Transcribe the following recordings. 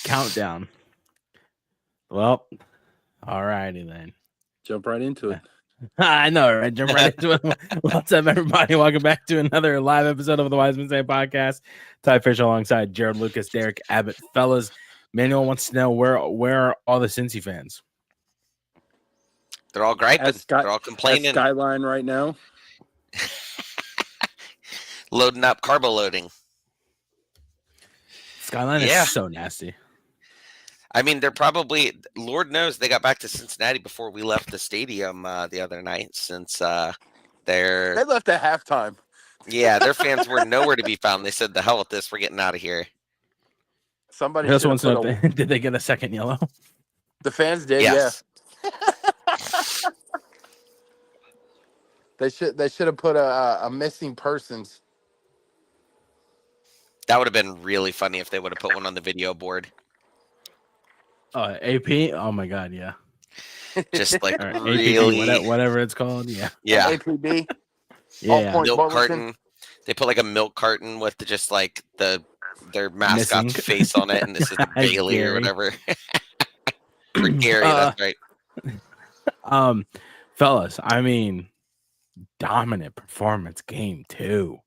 countdown. Well, all righty then. Jump right into it. I know, right? Jump right into it. What's up, everybody? Welcome back to another live episode of the Wisemen podcast. Ty Fisher alongside Jerald, Lucas, Derik, Abbott. Fellas, Manuel wants to know where are all the Cincy fans? They're all griping. They're all complaining. Skyline right now. Loading up, carbo loading. Skyline is so nasty. I mean, they're probably, Lord knows, they got back to Cincinnati before we left the stadium the other night, since they left at halftime. Yeah, their fans were nowhere to be found. They said, "The hell with this, we're getting out of here." Somebody just wants to know, did they get a second yellow? The fans did, yes. Yeah. They should have put a missing persons. That would have been really funny if they would have put one on the video board. AP? Oh my god, yeah. Just like really, APB, whatever it's called, yeah. Yeah. APB. Yeah. Milk carton. They put like a milk carton with just like their mascot's face on it, and this is Bailey Gary. Or whatever. For Gary, that's right. Fellas, I mean, dominant performance game 2.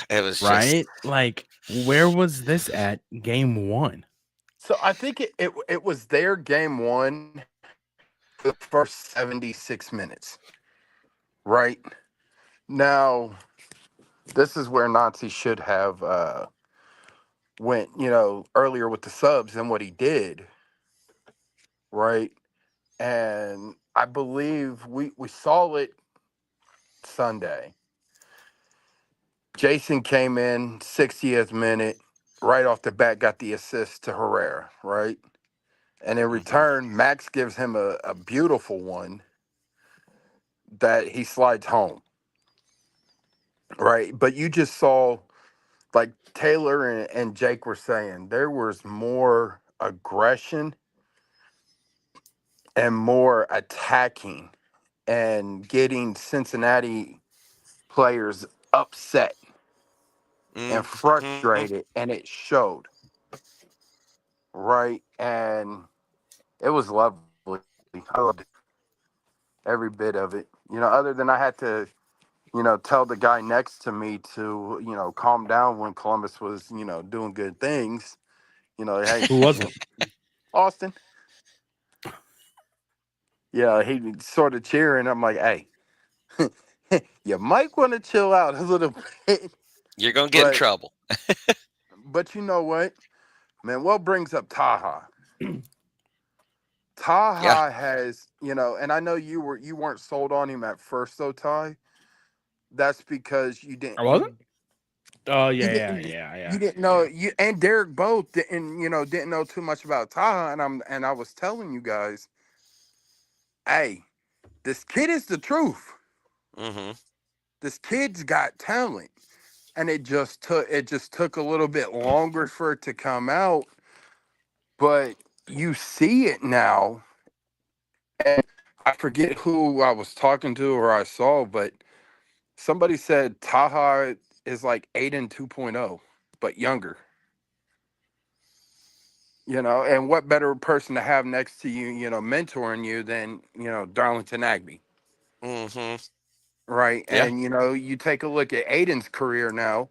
It was right. Like, where was this at game 1? So I think it was their game 1 for the first 76 minutes. Right now, this is where Nazi should have went, earlier with the subs than what he did. Right. And I believe we saw it Sunday. Jason came in 60th minute, right off the bat, got the assist to Herrera, right? And in return, Max gives him a beautiful one that he slides home, right? But you just saw, like Taylor and Jake were saying, there was more aggression and more attacking and getting Cincinnati players upset and frustrated, and it showed, right? And it was lovely. I loved it, every bit of it. Other than I had to, tell the guy next to me to, calm down when Columbus was, doing good things. Hey, who was it? Austin. Yeah, he sort of cheering. I'm like, hey, you might want to chill out a little bit. You're going to get in trouble. But you know what? Man, what brings up Taha? Taha has, and I know you weren't sold on him at first, though, Ty. That's because you didn't. I wasn't? Oh, yeah. You didn't know, you and Derik both didn't know too much about Taha, and I was telling you guys, hey, this kid is the truth. Mm-hmm. This kid's got talent. And it just took a little bit longer for it to come out, but you see it now. And I forget who I was talking to or I saw, but somebody said Taha is like Aiden 2.0, but younger. And what better person to have next to you, mentoring you than, Darlington Agby. Mm-hmm. Right. Yeah. And, you take a look at Aiden's career now,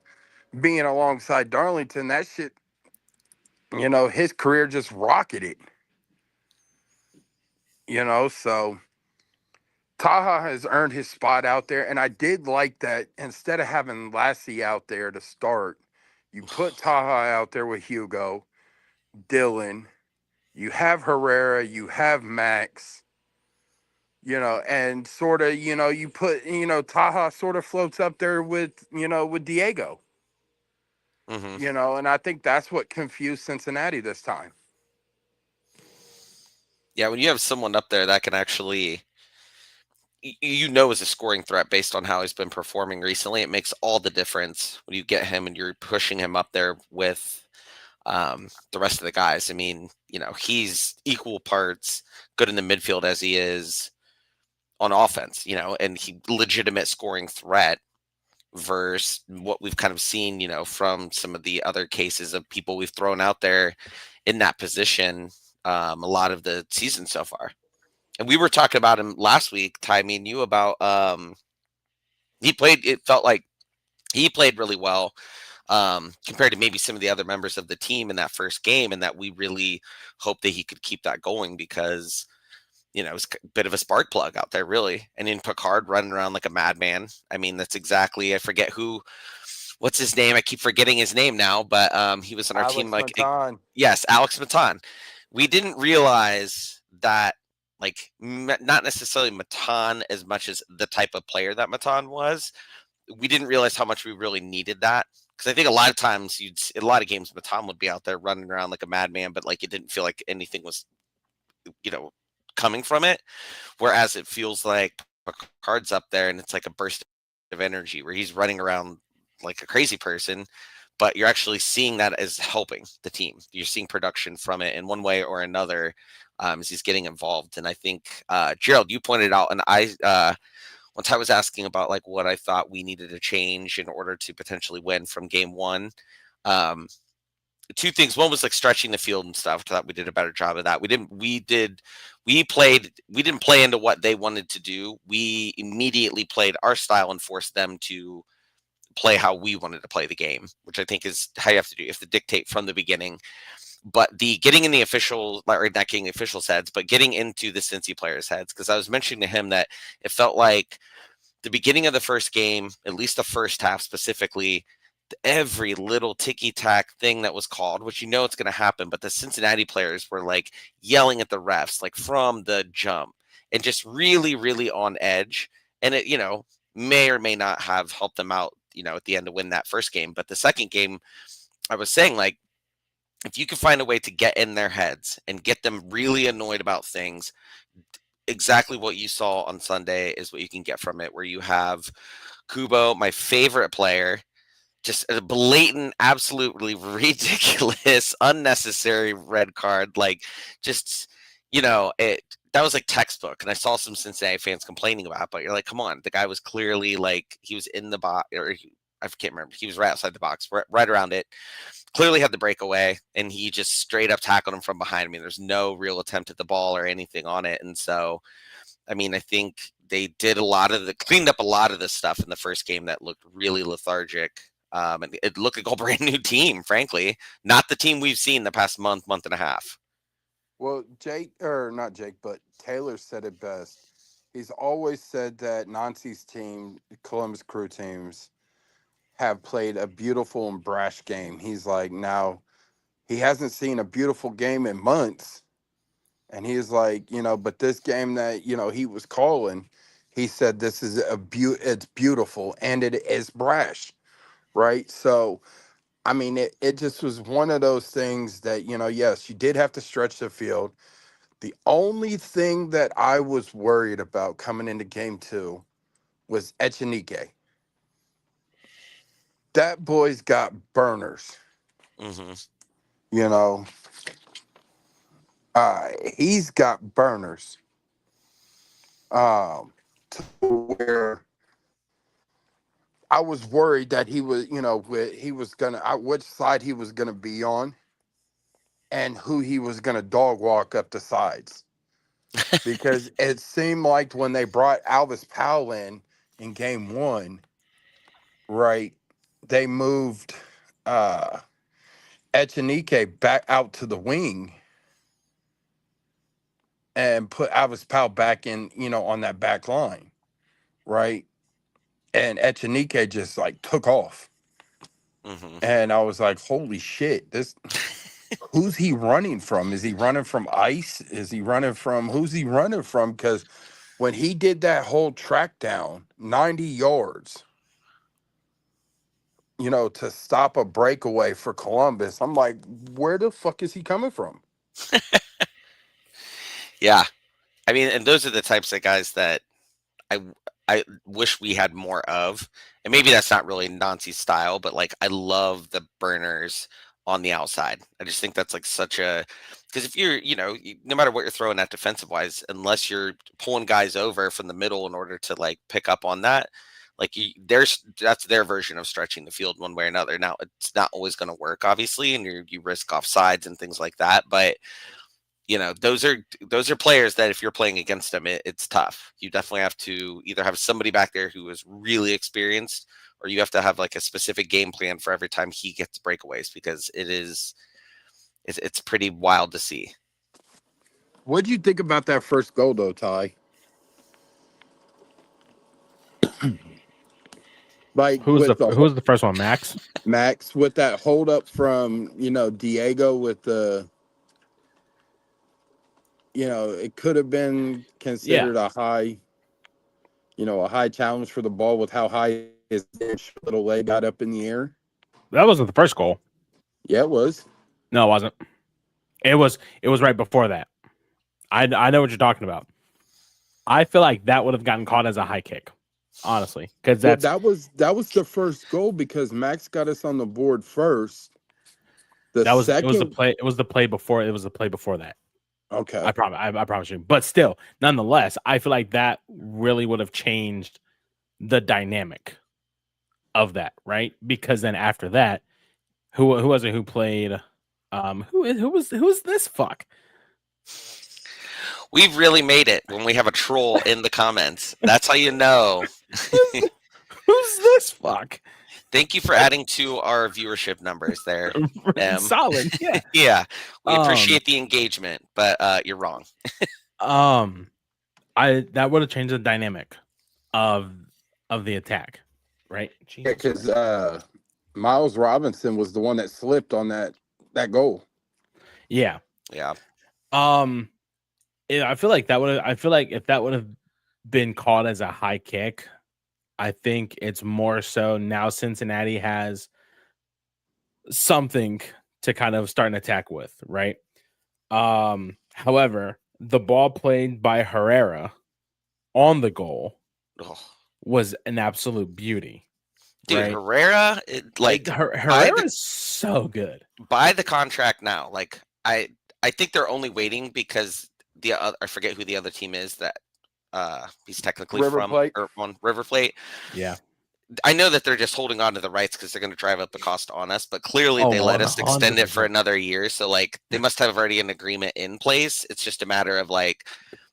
being alongside Darlington, that shit, his career just rocketed. So Taha has earned his spot out there. And I did like that instead of having Lassie out there to start, you put Taha out there with Hugo, Dylan, you have Herrera, you have Max. And sort of, you put, Taha sort of floats up there with Diego. Mm-hmm. And I think that's what confused Cincinnati this time. Yeah, when you have someone up there that can actually, is a scoring threat based on how he's been performing recently, it makes all the difference when you get him and you're pushing him up there with the rest of the guys. I mean, he's equal parts good in the midfield as he is on offense, and he legitimate scoring threat versus what we've kind of seen, from some of the other cases of people we've thrown out there in that position a lot of the season so far. And we were talking about him last week, Ty, me and you, about it felt like he played really well compared to maybe some of the other members of the team in that first game, and that we really hope that he could keep that going because, it was a bit of a spark plug out there, really. And in Picard running around like a madman. I mean, that's exactly, I forget what's his name? I keep forgetting his name now, but he was on our team. Yes, Alex Matan. We didn't realize that, like, not necessarily Matan as much as the type of player that Matan was. We didn't realize how much we really needed that. Because I think a lot of times in a lot of games, Matan would be out there running around like a madman, but like it didn't feel like anything was, coming from it. Whereas it feels like Picard's up there and it's like a burst of energy where he's running around like a crazy person, but you're actually seeing that as helping the team. You're seeing production from it in one way or another as he's getting involved. And I think, Jerald, you pointed out, and once I was asking about like what I thought we needed to change in order to potentially win from game one. Two things. One was like stretching the field and stuff. I thought we did a better job of that. We didn't play into what they wanted to do. We immediately played our style and forced them to play how we wanted to play the game, which I think is how you have to do. You have to dictate from the beginning. But the getting in the official, or not getting the officials' heads, but getting into the Cincy players' heads, because I was mentioning to him that it felt like the beginning of the first game, at least the first half specifically, every little ticky-tack thing that was called, which it's going to happen, but the Cincinnati players were like yelling at the refs, like from the jump, and just really, really on edge. And it, may or may not have helped them out, at the end to win that first game. But the second game, I was saying, like, if you can find a way to get in their heads and get them really annoyed about things, exactly what you saw on Sunday is what you can get from it, where you have Kubo, my favorite player, just a blatant, absolutely ridiculous, unnecessary red card. Like, just, that was like textbook. And I saw some Cincinnati fans complaining about it, but you're like, come on, the guy was clearly like, he was in the box, or I can't remember. He was right outside the box, right around it. Clearly had the breakaway, and he just straight up tackled him from behind me. There's no real attempt at the ball or anything on it. And so, I mean, I think they did cleaned up a lot of the stuff in the first game that looked really lethargic. And it looked like a brand new team, frankly, not the team we've seen the past month and a half. Well, not Jake, but Taylor said it best. He's always said that Nancy's team, Columbus Crew teams, have played a beautiful and brash game. He's like, now he hasn't seen a beautiful game in months. And he's like, but this game that, he was calling, he said, this is it's beautiful and it is brash. Right. So, I mean, it just was one of those things that, yes, you did have to stretch the field. The only thing that I was worried about coming into game two was Echenike. That boy's got burners. Mm-hmm. He's got burners. To where I was worried that he was, which side he was gonna be on, and who he was gonna dog walk up the sides, because it seemed like when they brought Alvis Powell in game one, right, they moved Echenike back out to the wing and put Alvis Powell back in, on that back line, right? And Echenike just like took off. Mm-hmm. And I was like, holy shit, who's he running from? Is he running from ice? Who's he running from? Because when he did that whole track down 90 yards, to stop a breakaway for Columbus, I'm like, where the fuck is he coming from? Yeah. I mean, and those are the types of guys that I wish we had more of. And maybe that's not really Nancy's style, but like, I love the burners on the outside. I just think that's like because if you're, no matter what you're throwing at defensive wise, unless you're pulling guys over from the middle in order to like pick up on that, Like that's their version of stretching the field one way or another. Now it's not always going to work, obviously, and you risk offsides and things like that. But those are players that if you're playing against them, it's tough. You definitely have to either have somebody back there who is really experienced, or you have to have like a specific game plan for every time he gets breakaways, because it's pretty wild to see. What do you think about that first goal, though, Ty? Like, Who's the first one? Max. Max with that hold up from Diego with the. It could have been considered a high challenge for the ball with how high his little leg got up in the air. That wasn't the first goal. Yeah, it was. No, it wasn't. It was right before that. I know what you're talking about. I feel like that would have gotten caught as a high kick, honestly, because that was the first goal because Max got us on the board first. It was the play before that. Okay, I promise you. But still, nonetheless, I feel like that really would have changed the dynamic of that, right? Because then after that, who was it who played? Who was this fuck? We've really made it when we have a troll in the comments. That's how you know. Who's this fuck? Thank you for adding to our viewership numbers there. Solid, yeah. Yeah, we appreciate the engagement, but you're wrong. that would have changed the dynamic of the attack, right? Yeah, because Miles Robinson was the one that slipped on that goal. Yeah. I feel like if that would have been called as a high kick, I think it's more so now Cincinnati has something to kind of start an attack with, right? However, the ball played by Herrera on the goal was an absolute beauty. Dude, right? Herrera, Herrera is so good. By the contract now, like I think they're only waiting because I forget who the other team is that he's technically River Plate. or on River Plate. Yeah. I know that they're just holding on to the rights because they're going to drive up the cost on us, but clearly they let us extend it for another year. So like they must have already an agreement in place. It's just a matter of like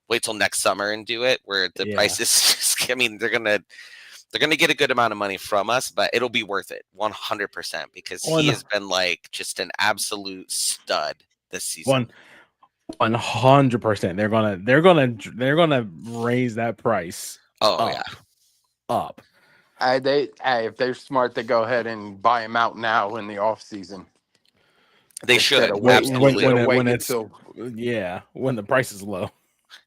wait till next summer and do it, where the price is just, I mean, they're gonna get a good amount of money from us, but it'll be worth it 100% because he has been like just an absolute stud this season. 100%. They're gonna raise that price. Up. If they're smart, they go ahead and buy him out now in the off season. They should absolutely when the price is low.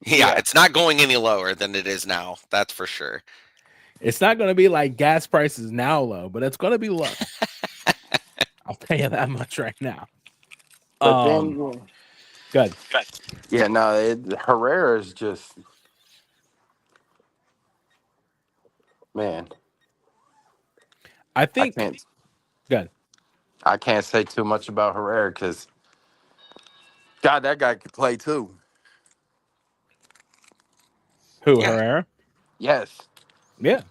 Yeah, it's not going any lower than it is now. That's for sure. It's not going to be like gas prices now low, but it's going to be low. I'll tell you that much right now. Good. Yeah, no, Herrera is just, man. I think. Good. I can't say too much about Herrera because, God, that guy could play too. Who, Herrera? Yes. Yeah.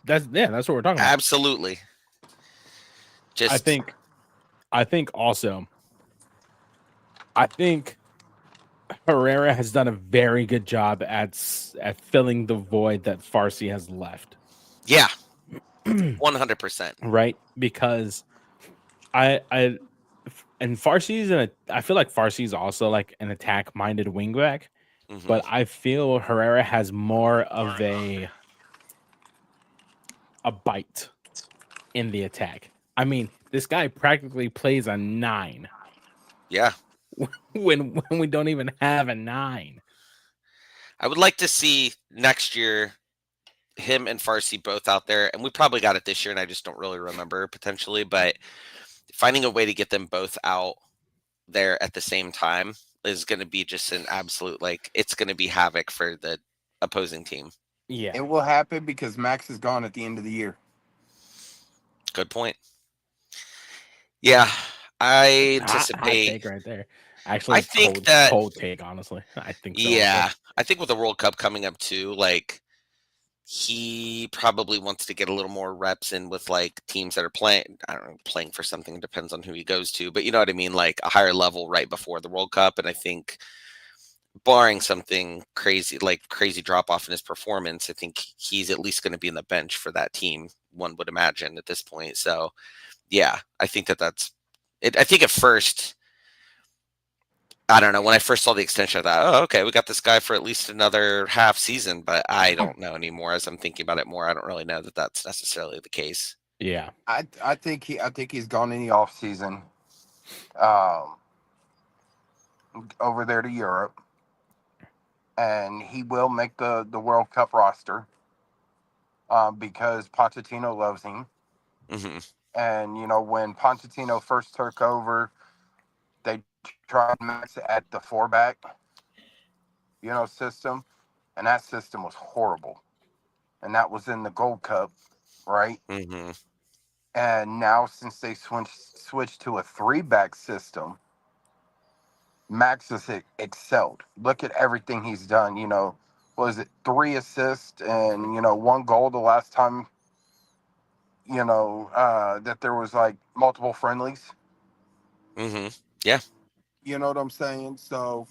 That's what we're talking about. Absolutely. I think Herrera has done a very good job at filling the void that Farsi has left. Yeah. 100%. Right? Because I feel like Farsi is also like an attack-minded wingback, but I feel Herrera has more of a bite in the attack. I mean, this guy practically plays a 9. Yeah. When we don't even have a 9. I would like to see next year him and Farsi both out there, and we probably got it this year, and I just don't really remember potentially, but finding a way to get them both out there at the same time is going to be just an absolute, like, it's going to be havoc for the opposing team. Yeah. It will happen because Max is gone at the end of the year. Good point. Yeah, I anticipate. Hot take right there. Actually, I think cold take, honestly. I think so. Yeah, I think with the World Cup coming up too, like he probably wants to get a little more reps in with like teams that are playing. I don't know, playing for something. It depends on who he goes to, but you know what I mean, like a higher level right before the World Cup. And I think, barring something crazy, like crazy drop off in his performance, I think he's at least going to be in the bench for that team. One would imagine at this point. So yeah, I think that's it. I think at first, I don't know. When I first saw the extension, I thought, oh, okay, we got this guy for at least another half season. But I don't know anymore. As I'm thinking about it more, I don't really know that that's necessarily the case. Yeah. I think he's gone in the off season, um, over there to Europe, and he will make the World Cup roster, because Pochettino loves him. Hmm. And when Pochettino first took over, they tried Max at the four back, system, and that system was horrible. And that was in the Gold Cup, right? Hmm. And now since they switched to a three back system, Max has excelled. Look at everything he's done. Was it 3 assists and one goal the last time that there was like multiple friendlies. Hmm. Yeah. You know what I'm saying? So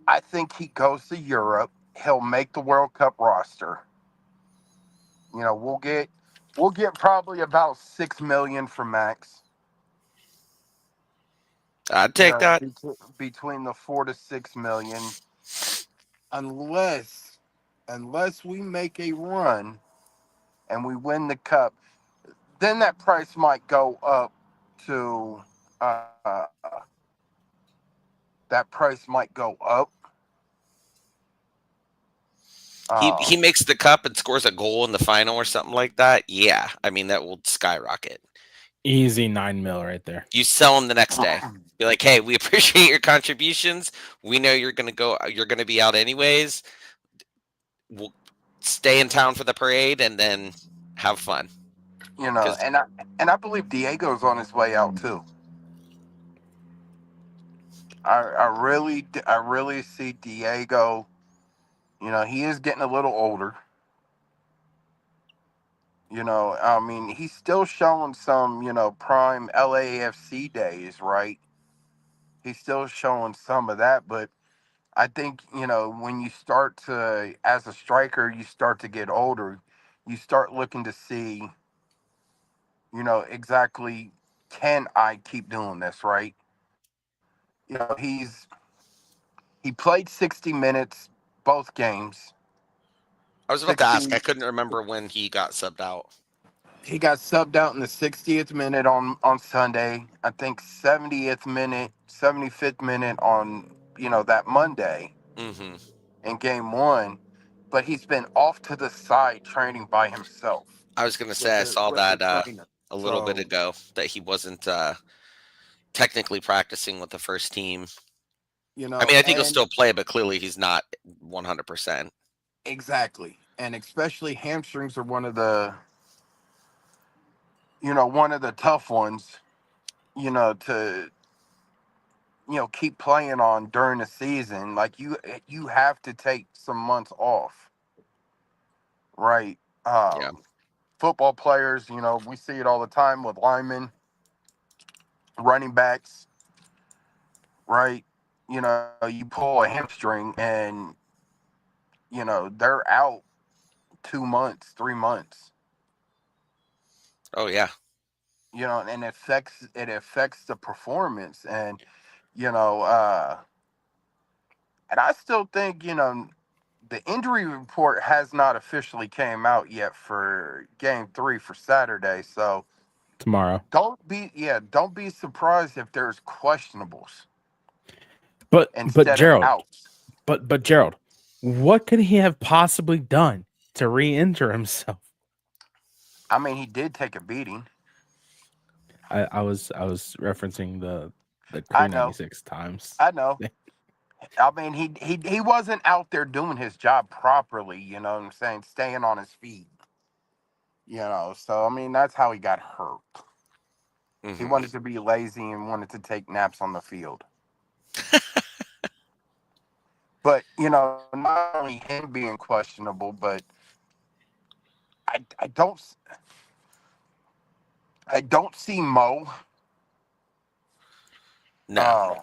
I think he goes to Europe. He'll make the World Cup roster. We'll get probably about 6 million for Max. I'd take that. Between the 4 to 6 million, unless we make a run and we win the cup, then that price might go up to that price might go up. He Um, makes the cup and scores a goal in the final or something like that. Yeah, I mean that will skyrocket. Easy 9 mil right there. You sell him the next day. Be like, hey, we appreciate your contributions. We know you're gonna go. You're gonna be out anyways. We'll stay in town for the parade and then have fun. Because and I believe Diego's on his way out too. I really see Diego. He is getting a little older. I mean, he's still showing some, prime LAFC days, right? He's still showing some of that, but I think, when you start to, as a striker, you start to get older, you start looking to see, exactly, can I keep doing this, right? He played 60 minutes both games. I was about to ask, 60 I couldn't remember when he got subbed out. He got subbed out in the 60th minute on Sunday. I think 70th minute, 75th minute on that Monday Hmm. in game one. But he's been off to the side training by himself I was gonna with say I the saw with the that trainer. a little bit So ago that he wasn't technically practicing with the first team. I mean, I think he'll and still play, but clearly he's not 100%. exactly, and especially hamstrings are one of the tough ones. To keep playing on during the season. Like you have to take some months off, right? Yeah. Football players, we see it all the time with linemen, running backs, right? You pull a hamstring and they're out 2 months, 3 months. Oh yeah. And it affects the performance, you know, uh, and I still think the injury report has not officially came out yet for game 3 for Saturday. So Tomorrow. don't be surprised if there's questionables But instead of Jerald, outs. but Jerald, what could he have possibly done to re-injure himself? I mean, he did take a beating. I was referencing the I Crew know. 96 times. I know. I mean, he wasn't out there doing his job properly. You know what I'm saying? Staying on his feet. So I mean, that's how he got hurt. He Hmm. wanted to be lazy and wanted to take naps on the field. But not only him being questionable, but I don't see Mo. No.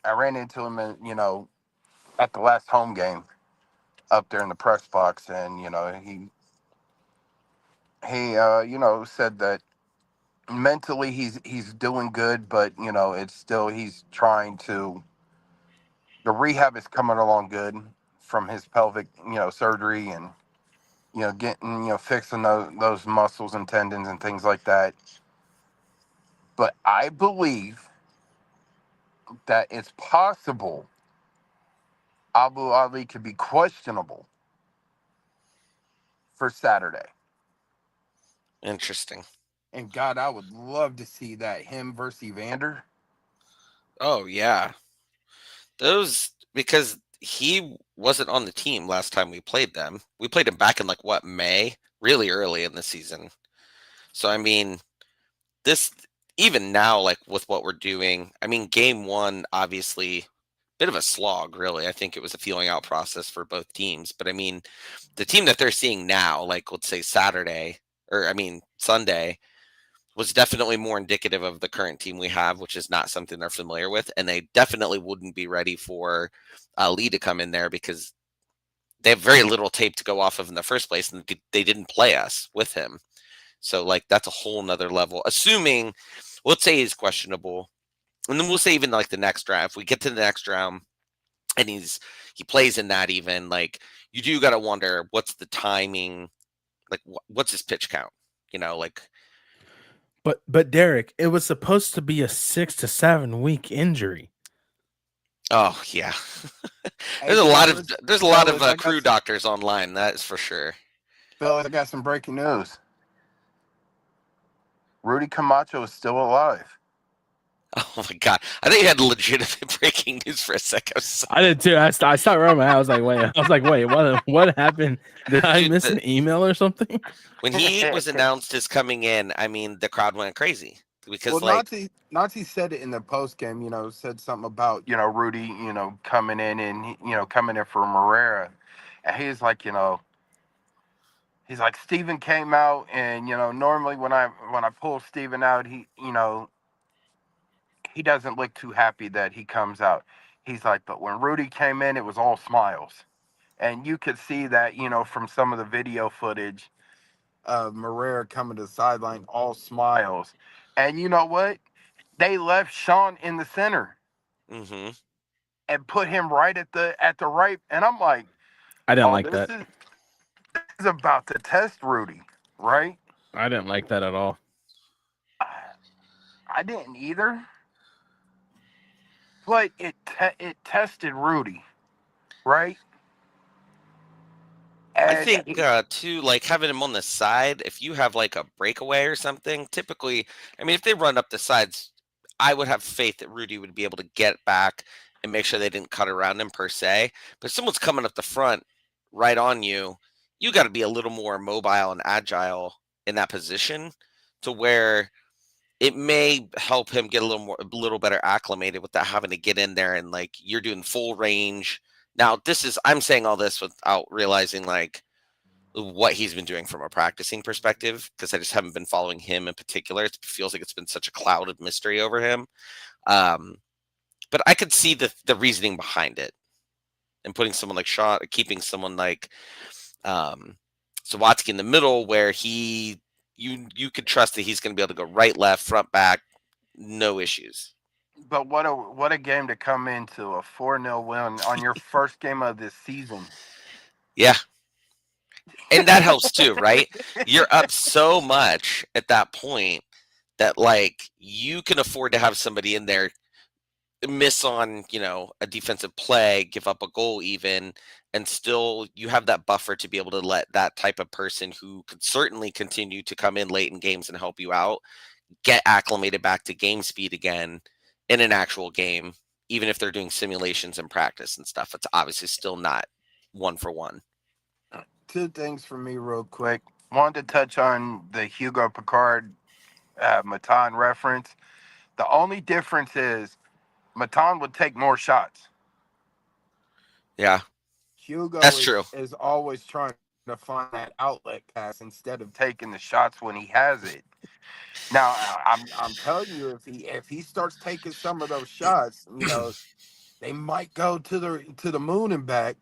I ran into him, at the last home game up there in the press box, and he said that mentally he's doing good, but it's still he's trying to. The rehab is coming along good from his pelvic surgery, and getting fixing those muscles and tendons and things like that. But I believe that it's possible Abu Ali could be questionable for Saturday. Interesting. And God, I would love to see that, him versus Evander. Oh yeah. Those, because he wasn't on the team last time we played them. We played him back in like what, May? Really early in the season. So I mean, this, even now, like with what we're doing, I mean, game one, obviously, bit of a slog, really. I think it was a feeling out process for both teams. But I mean, the team that they're seeing now, like let's say Saturday, or I mean Sunday, was definitely more indicative of the current team we have, which is not something they're familiar with. And they definitely wouldn't be ready for Lee to come in there because they have very little tape to go off of in the first place, and they didn't play us with him. So like that's a whole nother level. Assuming, let's say he's questionable, and then we'll say even like the next round. If we get to the next round and he plays in that, even like you do got to wonder what's the timing, like what's his pitch count, like. But Derik, it was supposed to be a 6 to 7 week injury. Oh yeah, Hey, there's a lot of fellas, crew doctors online. That is for sure. fellas, I got some breaking news. Rudy Camacho is still alive. Oh my god, I think you had legitimate breaking news for a second. I did too. I stopped running my head. I was like, wait, what happened? Did I Dude, miss an email or something? When he was announced as coming in, I mean, the crowd went crazy because Well, like, Nazi said it in the post game. Said something about Rudy, coming in and coming in for Morera, and he's like Steven came out, and normally when I pull Steven out, he doesn't look too happy that he comes out. He's like, but when Rudy came in, it was all smiles, and you could see that from some of the video footage of Morera coming to the sideline, all smiles, and you know what? They left Sean in the center mm-hmm. and put him right at the right, and I'm like, I didn't oh, like that. this is about to test Rudy, right? I didn't like that at all. I didn't either, but it tested Rudy, right? I And think too, like having him on the side, if you have like a breakaway or something, typically, I mean, if they run up the sides, I would have faith that Rudy would be able to get back and make sure they didn't cut around him per se. But if someone's coming up the front right on you, you got to be a little more mobile and agile in that position to where it may help him get a little better acclimated without having to get in there and like you're doing full range. Now, I'm saying all this without realizing like what he's been doing from a practicing perspective because I just haven't been following him in particular. It feels like it's been such a cloud of mystery over him. But I could see the reasoning behind it and putting someone like Shaw, keeping someone like Sawatsky in the middle where you could trust that he's going to be able to go right, left, front, back, no issues. but what a game to come into a 4-0 win on your first game of this season. Yeah. And that helps too, right? You're up so much at that point that like you can afford to have somebody in there miss on, a defensive play, give up a goal even, and still you have that buffer to be able to let that type of person who could certainly continue to come in late in games and help you out get acclimated back to game speed again in an actual game, even if they're doing simulations and practice and stuff. It's obviously still not one for one. Two things for me real quick. Wanted to touch on the Hugo Picard Matan reference. The only difference is Matan would take more shots. Yeah, Hugo that's true. is always trying to find that outlet pass instead of taking the shots when he has it. Now I'm telling you, if he starts taking some of those shots, they might go to the moon and back.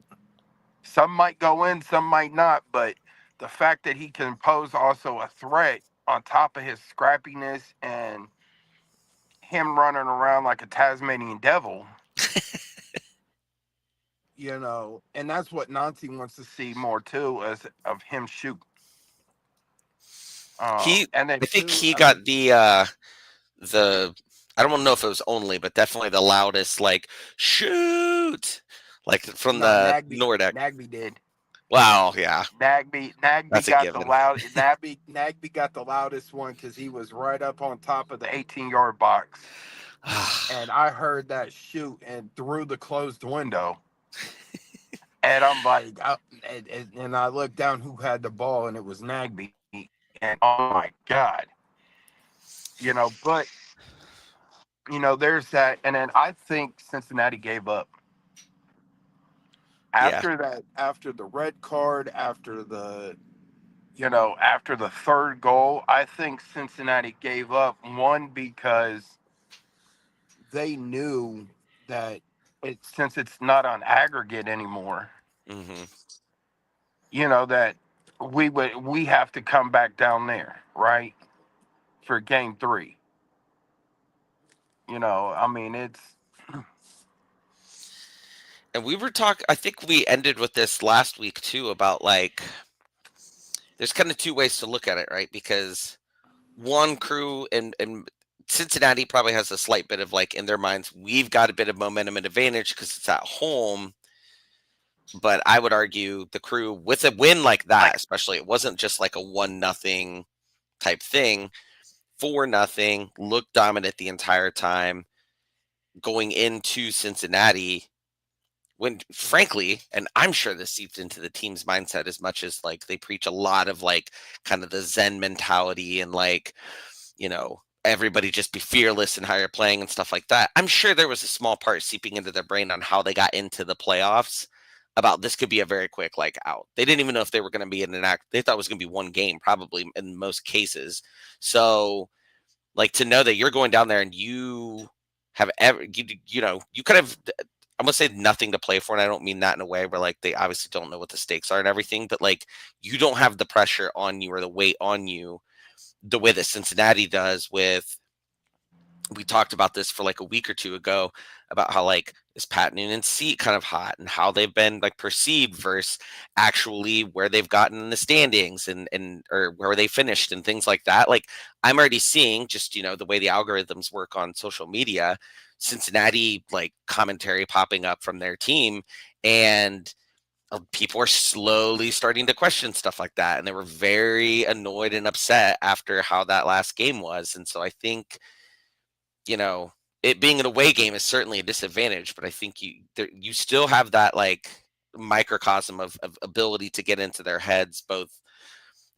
Some might go in, some might not. But the fact that he can pose also a threat on top of his scrappiness and him running around like a Tasmanian devil, and that's what Nancy wants to see more too, as of him shoot. He, And then I think two, he I mean, got the I don't know if it was only, but definitely the loudest like shoot, like from no, the Nordic. Nagby did. Wow, yeah, Nagby that's a got the given. loud. Nagby got the loudest one because he was right up on top of the 18-yard box, and I heard that shoot and through the closed window, and I'm like, and I looked down who had the ball, and it was Nagby, and oh my god, but there's that, and then I think Cincinnati gave up Yeah, after the red card, after the third goal. I think Cincinnati gave up, one, because they knew that since it's not on aggregate anymore, hmm that we have to come back down there, right? For game three. I mean, it's and we were talking. I think we ended with this last week too about like there's kind of two ways to look at it, right? Because one crew and Cincinnati probably has a slight bit of like in their minds, we've got a bit of momentum and advantage because it's at home. But I would argue the crew with a win like that, especially it wasn't just like a 1-0 type thing, 4-0, looked dominant the entire time going into Cincinnati. When frankly, and I'm sure this seeps into the team's mindset as much as like they preach a lot of like kind of the Zen mentality and like, everybody just be fearless in how you're playing and stuff like that. I'm sure there was a small part seeping into their brain on how they got into the playoffs about this could be a very quick like out. They didn't even know if they were going to be in an act. They thought it was going to be one game probably in most cases. So like to know that you're going down there and you have ever, you kind of, I'm gonna say nothing to play for, and I don't mean that in a way where like they obviously don't know what the stakes are and everything, but like you don't have the pressure on you or the weight on you the way that Cincinnati does with we talked about this for like a week or two ago about how like is Pat Noonan's seat kind of hot and how they've been like perceived versus actually where they've gotten in the standings and or where they finished and things like that. Like I'm already seeing just the way the algorithms work on social media, Cincinnati like commentary popping up from their team and people are slowly starting to question stuff like that and they were very annoyed and upset after how that last game was. And so I think it being an away game is certainly a disadvantage, but I think you still have that like microcosm of ability to get into their heads, both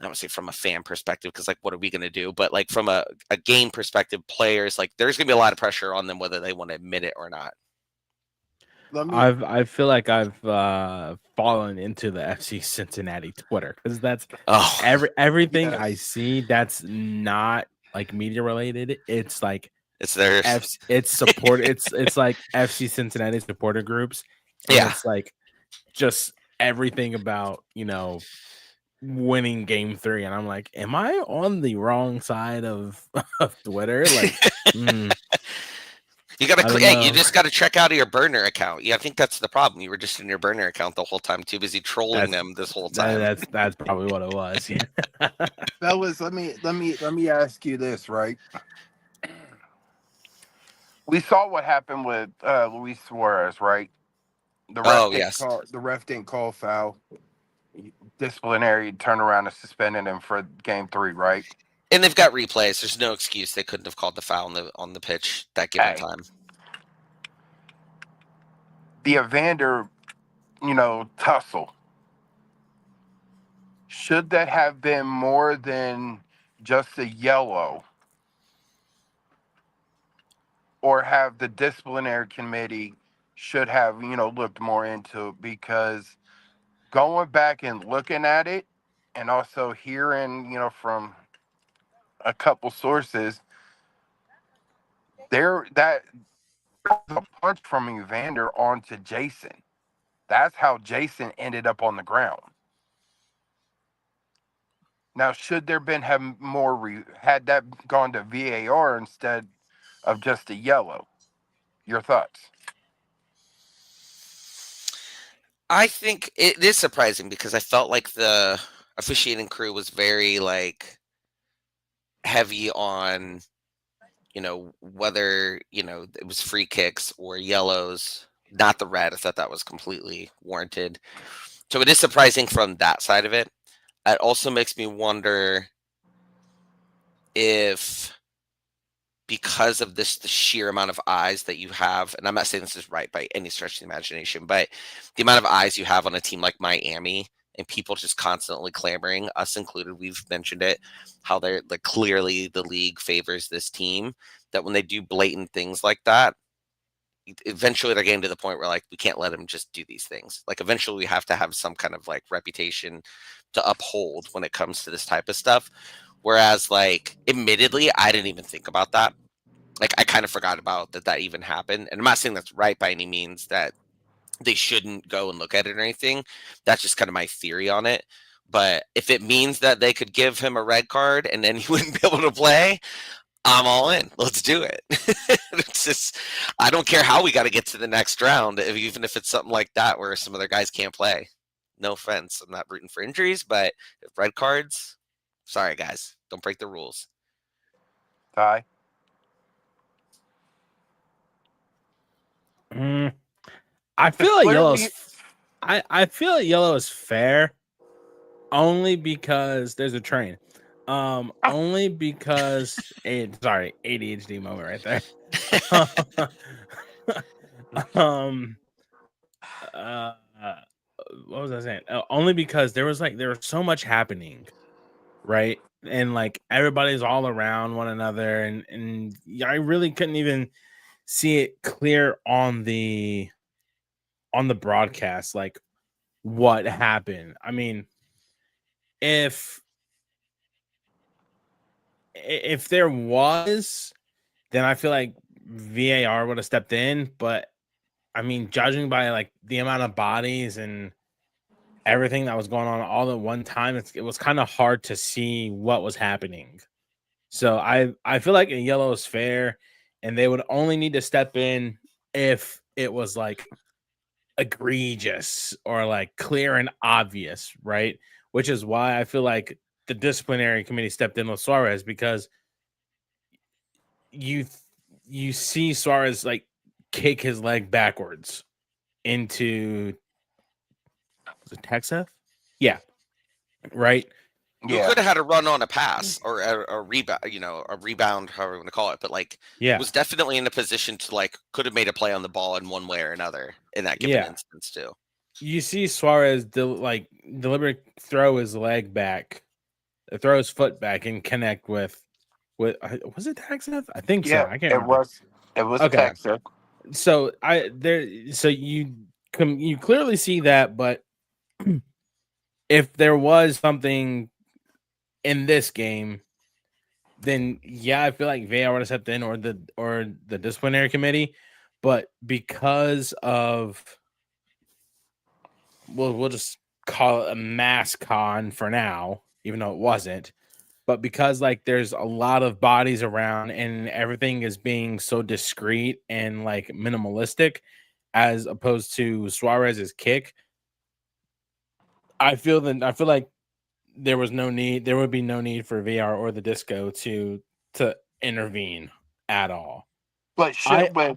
I don't say from a fan perspective, because like what are we going to do? But like from a game perspective, players like there's going to be a lot of pressure on them whether they want to admit it or not. I feel like I've fallen into the FC Cincinnati Twitter because that's everything yes. I see that's not like media related. It's like It's theirs. it's support. it's like FC Cincinnati supporter groups, and Yeah. it's like just everything about winning game 3, and I'm like, am I on the wrong side of Twitter? Like, You got to, hey, you just got to check out of your burner account. Yeah, I think that's the problem. You were just in your burner account the whole time, too busy trolling them this whole time. That's probably what it was. Yeah. Fellas, let me ask you this, right? We saw what happened with Luis Suarez, right? Yes. The ref didn't call foul. Disciplinary turned around and suspended him for game 3, right? And they've got replays. There's no excuse they couldn't have called the foul on the pitch that given time. The Evander, tussle. Should that have been more than just a yellow? Or have the disciplinary committee should have, looked more into it, because going back and looking at it and also hearing, from a couple sources, that was a punch from Evander onto Jason. That's how Jason ended up on the ground. Now, should there been have more had that gone to VAR instead of just a yellow? Your thoughts? I think it is surprising because I felt like the officiating crew was very like heavy on, whether, it was free kicks or yellows, not the red. I thought that was completely warranted. So it is surprising from that side of it. It also makes me wonder if, because of the sheer amount of eyes that you have, and I'm not saying this is right by any stretch of the imagination, but the amount of eyes you have on a team like Miami and people just constantly clamoring, us included, we've mentioned it, how they're like, clearly the league favors this team, that when they do blatant things like that, eventually they're getting to the point where like, we can't let them just do these things. Like, eventually we have to have some kind of like reputation to uphold when it comes to this type of stuff. Whereas, like, admittedly, I didn't even think about that. Like, I kind of forgot about that even happened. And I'm not saying that's right by any means, that they shouldn't go and look at it or anything. That's just kind of my theory on it. But if it means that they could give him a red card and then he wouldn't be able to play, I'm all in. Let's do it. It's just, I don't care how we got to get to the next round, even if it's something like that where some other guys can't play. No offense. I'm not rooting for injuries, but red cards, sorry, guys. Don't break the rules. Ty? I feel like Clearly, I feel like yellow is fair, only because there's a train. Only because sorry, ADHD moment right there. What was I saying? Only because there was so much happening, right? And like everybody's all around one another, and I really couldn't even see it clear on the broadcast, like what happened. I mean, if there was, then I feel like VAR would have stepped in. But I mean, judging by like the amount of bodies and everything that was going on all at one time, it was kind of hard to see what was happening. So I feel like a yellow is fair, and they would only need to step in if it was like egregious or like clear and obvious, right? Which is why I feel like the disciplinary committee stepped in with Suarez, because you see Suarez like kick his leg backwards into, was it Texas? Yeah, right. You yeah, could have had a run on a pass or a rebound, a rebound, however you want to call it. But like, Yeah, was definitely in a position to like, could have made a play on the ball in one way or another in that given yeah. instance too. You see Suarez deliberate throw his leg back, throw his foot back, and connect with was it Texas? I think so. yeah. I can't It remember. was. It was Okay, Texas. so you clearly see that, but if there was something in this game, then yeah, I feel like VAR would have stepped in, or the disciplinary committee. But because of, we'll just call it a mass con for now, even though it wasn't. But because like there's a lot of bodies around and everything is being so discreet and like minimalistic, as opposed to Suarez's kick, I feel like there would be no need for VR or the disco to intervene at all. But I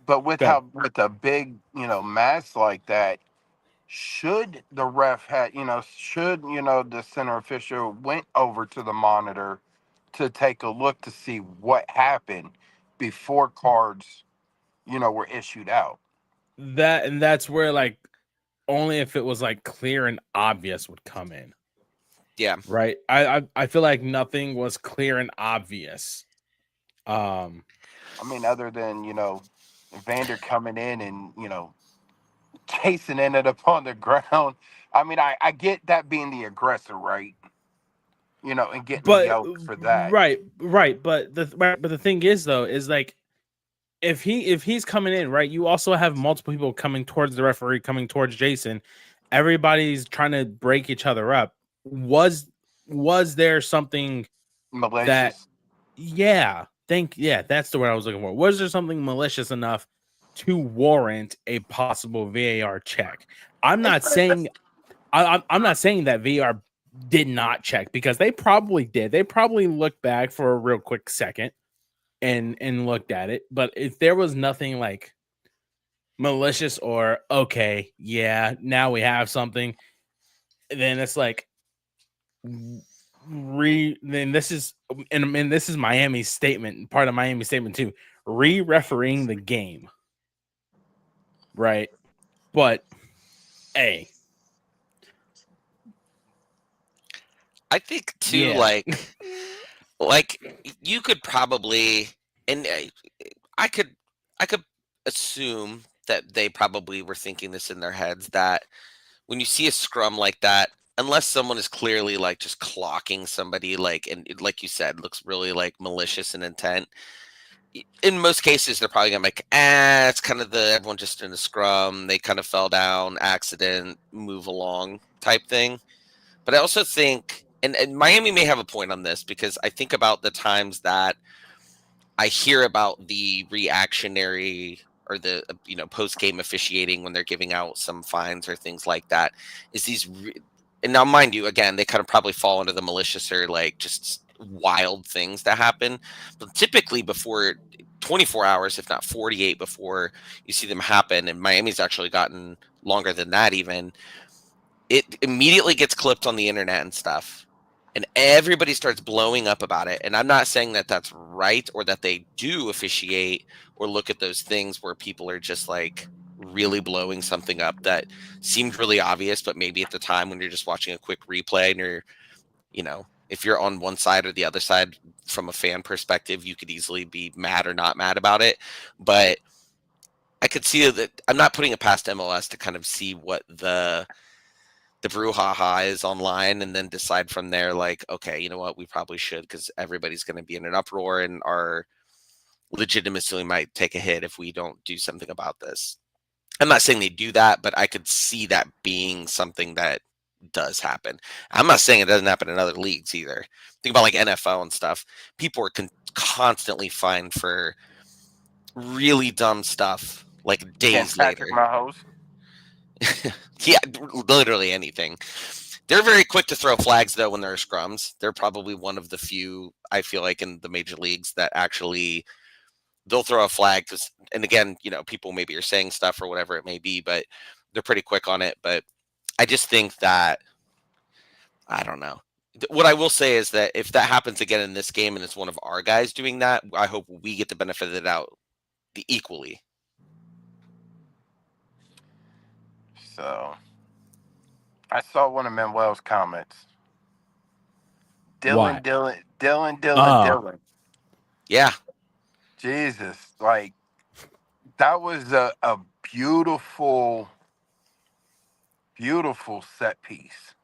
with Good. how, with a big, mass like that, should the ref had, should, the center official went over to the monitor to take a look to see what happened before cards, were issued out. That's where like only if it was like clear and obvious would come in. Yeah. Right. I feel like nothing was clear and obvious. I mean, other than, Vander coming in and chasing ended up on the ground. I mean, I get that being the aggressor, right? And getting the But yellow for that. right. But the thing is though, is like if he's coming in, right, you also have multiple people coming towards the referee, coming towards Jason. Everybody's trying to break each other up. Was there something that Malicious. that's the word I was looking for. Was there something malicious enough to warrant a possible VAR check? I'm not saying I'm not saying that VAR did not check, because they probably did. They probably looked back for a real quick second and looked at it. But if there was nothing like malicious or okay, yeah, now we have something, then it's like then this is and this is Miami's statement, part of Miami's statement too. Refereeing the game. Right. But hey. I think too, Yeah. like you could probably, and I could assume that they probably were thinking this in their heads, that when you see a scrum like that, unless someone is clearly like just clocking somebody, like, and like you said, looks really like malicious in intent, in most cases they're probably gonna make, it's kind of the everyone just in a scrum, they kind of fell down, accident, move along type thing. But I also think, and Miami may have a point on this, because I think about the times that I hear about the reactionary or the post game officiating when they're giving out some fines or things like that. Is these and now mind you, again, they kind of probably fall into the malicious or like just wild things that happen. But typically before 24 hours, if not 48 before you see them happen, and Miami's actually gotten longer than that even, it immediately gets clipped on the internet and stuff, and everybody starts blowing up about it. And I'm not saying that that's right or that they do officiate or look at those things where people are just like really blowing something up that seemed really obvious, but maybe at the time when you're just watching a quick replay and you're, if you're on one side or the other side from a fan perspective, you could easily be mad or not mad about it. But I could see that I'm not putting it past MLS to kind of see what the brouhaha is online, and then decide from there, like, okay, you know what, we probably should, because everybody's going to be in an uproar and our legitimacy might take a hit if we don't do something about this. I'm not saying they do that, but I could see that being something that does happen. I'm not saying it doesn't happen in other leagues either. Think about like NFL and stuff. People are constantly fined for really dumb stuff like days later. Patrick Mahomes. Yeah, literally anything. They're very quick to throw flags, though, when there are scrums. They're probably one of the few, I feel like, in the major leagues that actually they'll throw a flag. And again, people maybe are saying stuff or whatever it may be, but they're pretty quick on it. But I just think that, I don't know. What I will say is that if that happens again in this game and it's one of our guys doing that, I hope we get the benefit of it out equally. So I saw one of Manuel's comments. Dylan. Yeah. Jesus, like that was a beautiful, beautiful set piece.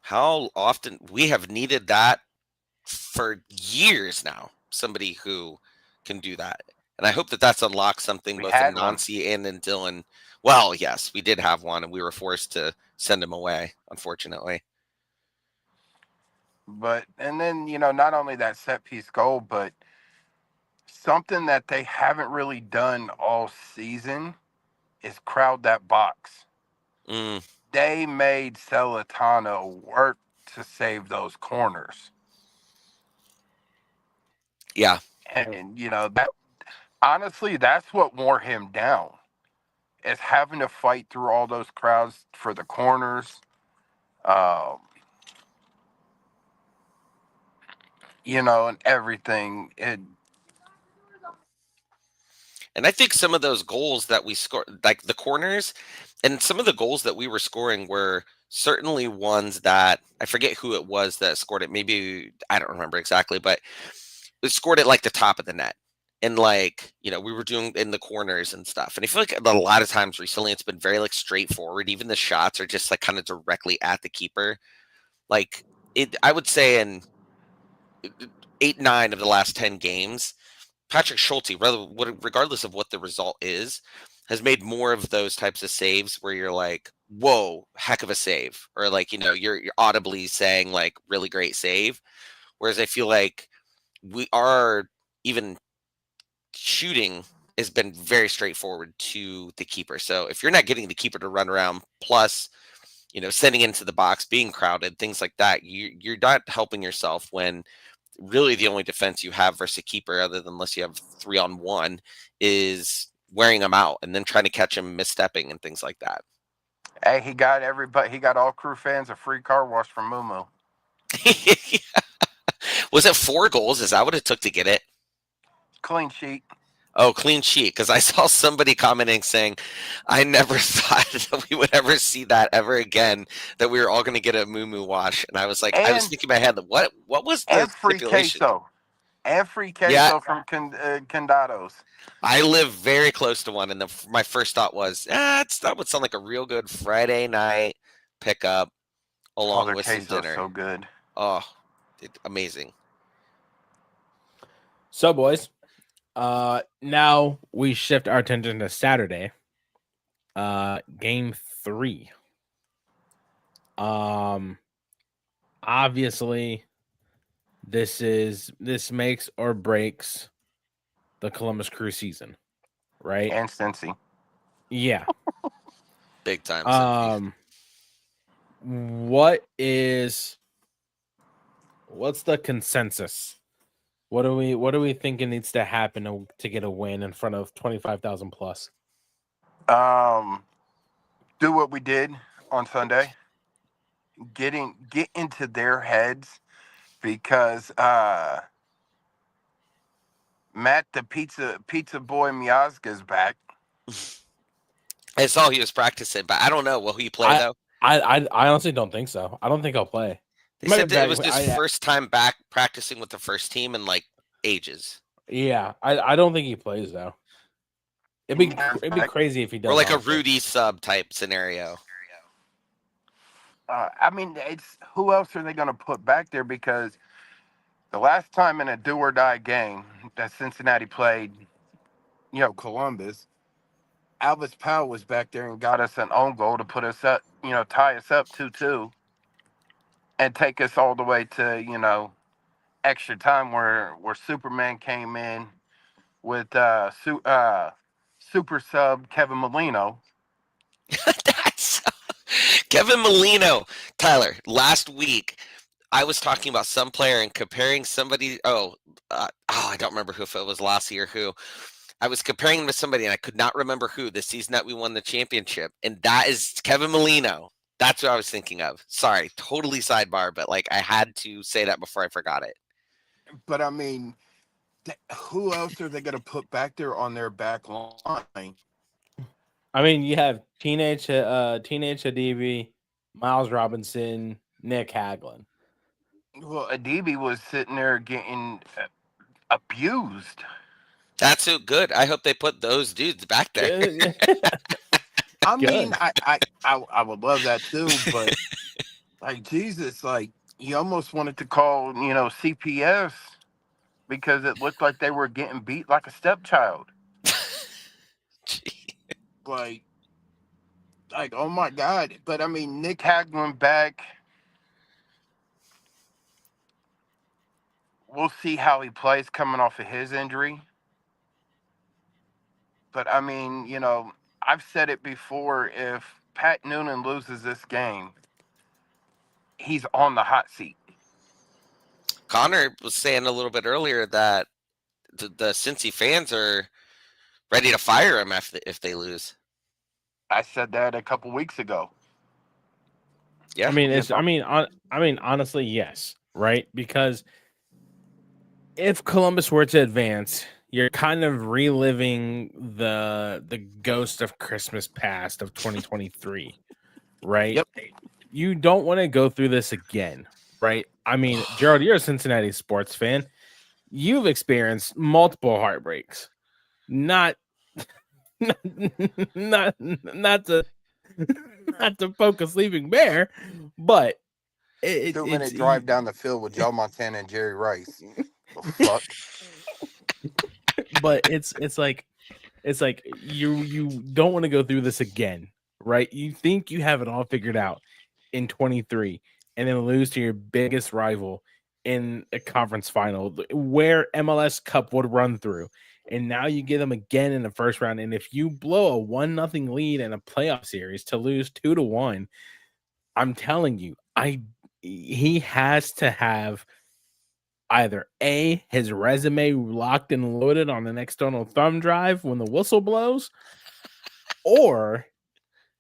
How often we have needed that for years now, somebody who can do that. And I hope that that's unlocked something both in Nancy and in Dylan. Well, yes, we did have one, and we were forced to send him away, unfortunately. But, and then, not only that set piece goal, but something that they haven't really done all season is crowd that box. They made Celentano work to save those corners. Yeah. And, that honestly, that's what wore him down, is having to fight through all those crowds for the corners. And everything. And I think some of those goals that we scored, like the corners, and some of the goals that we were scoring were certainly ones that I forget who it was that scored it. Maybe I don't remember exactly, but it scored it like the top of the net. And like, we were doing in the corners and stuff. And I feel like a lot of times recently it's been very like straightforward. Even the shots are just like kind of directly at the keeper. Like I would say in 8, 9 of the last 10 games, Patrick Schulte, regardless of what the result is, has made more of those types of saves where you're like, whoa, heck of a save. Or like, you're audibly saying like really great save. Whereas I feel like we are even shooting has been very straightforward to the keeper. So if you're not getting the keeper to run around, plus, sending into the box, being crowded, things like that, you're not helping yourself when really the only defense you have versus a keeper, other than unless you have 3-on-1, is wearing him out and then trying to catch him misstepping and things like that. Hey, he got all Crew fans a free car wash from Mumu. Was it 4 goals? Is that what it took to get it? Clean sheet. Oh, clean sheet. Because I saw somebody commenting saying, I never thought that we would ever see that ever again, that we were all going to get a Mumu wash. And I was like, I was thinking in my head, what was the stipulation? Queso. And free queso from Condados. I live very close to one. And my first thought was, that would sound like a real good Friday night pickup along with some dinner. So good. Oh, amazing. So, boys, now we shift our attention to Saturday, game 3. Obviously, this makes or breaks the Columbus Crew season, right? And Cincy. Yeah. Big time. What's the consensus? What do we think it needs to happen to get a win in front of 25,000 plus? Do what we did on Sunday. Get into their heads, because Matt the pizza boy Miazga is back. I saw he was practicing, but I don't know. Will he play though? I honestly don't think so. I don't think I'll play. They said that it was his first time back practicing with the first team in like ages. Yeah, I don't think he plays though. It'd be crazy if he does. Or like a Rudy sub type scenario. I mean, it's who else are they going to put back there? Because the last time in a do or die game that Cincinnati played, Columbus, Alvis Powell was back there and got us an own goal to put us up, tie us up 2-2, and take us all the way to extra time where Superman came in with super sub Kevin Molino. Kevin Molino, Tyler, last week I was talking about some player and comparing somebody. I don't remember if it was Lassie or who. I was comparing him to somebody and I could not remember who the season that we won the championship. And that is Kevin Molino. That's what I was thinking of. Sorry, totally sidebar, but like I had to say that before I forgot it. But I mean, who else are they going to put back there on their back line? I mean, you have Teenage Adibi, Miles Robinson, Nick Hagelin. Well, Adibi was sitting there getting abused. That's so good. I hope they put those dudes back there. I mean, I would love that too, but like Jesus, like you almost wanted to call, CPS, because it looked like they were getting beat like a stepchild. Like, oh my God. But I mean, Nick Hagelin back. We'll see how he plays coming off of his injury. But I mean, I've said it before, if Pat Noonan loses this game, he's on the hot seat. Connor was saying a little bit earlier that the Cincy fans are ready to fire him if they lose. I said that a couple weeks ago. Yeah, I mean, honestly, yes, right? Because if Columbus were to advance, you're kind of reliving the ghost of Christmas past of 2023, right? Yep. You don't want to go through this again, right? I mean, Jerald, you're a Cincinnati sports fan. you've experienced multiple heartbreaks. Not, not, not to, not to poke a sleeping bear, but it's 2-minute drive down the field with Joe Montana and Jerry Rice. The fuck. But it's like you don't want to go through this again, right? You think you have it all figured out in 23 and then lose to your biggest rival in a conference final where MLS Cup would run through. And now you get them again in the first round. And if you blow a 1-0 lead in a playoff series to lose 2-1, I'm telling you, he has to have either A, his resume locked and loaded on an external thumb drive when the whistle blows, or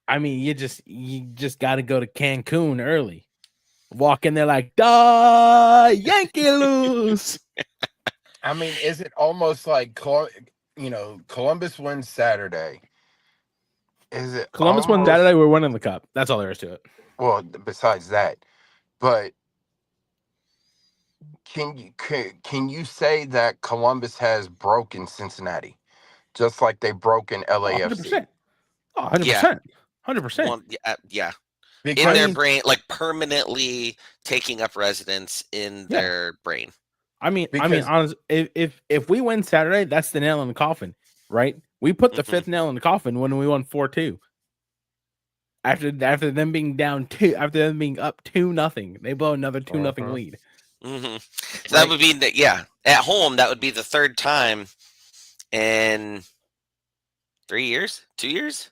I mean, you just got to go to Cancun early. Walk in there like, duh, Yankee lose. I mean, is it almost like, Columbus wins Saturday? Is it Columbus won Saturday, we're winning the cup. That's all there is to it. Well, besides that, but can you say that Columbus has broken Cincinnati, just like they broken LAFC? 100%. 100%. Well, yeah. Because, In their brain, like permanently taking up residence in their brain. I mean, honestly, if we win Saturday, that's the nail in the coffin, right? We put the fifth nail in the coffin when we won 4-2. After them being down 2, after them being up 2-0, they blow another 2-0 lead. So that would be at home. That would be the third time in 3 years, 2 years.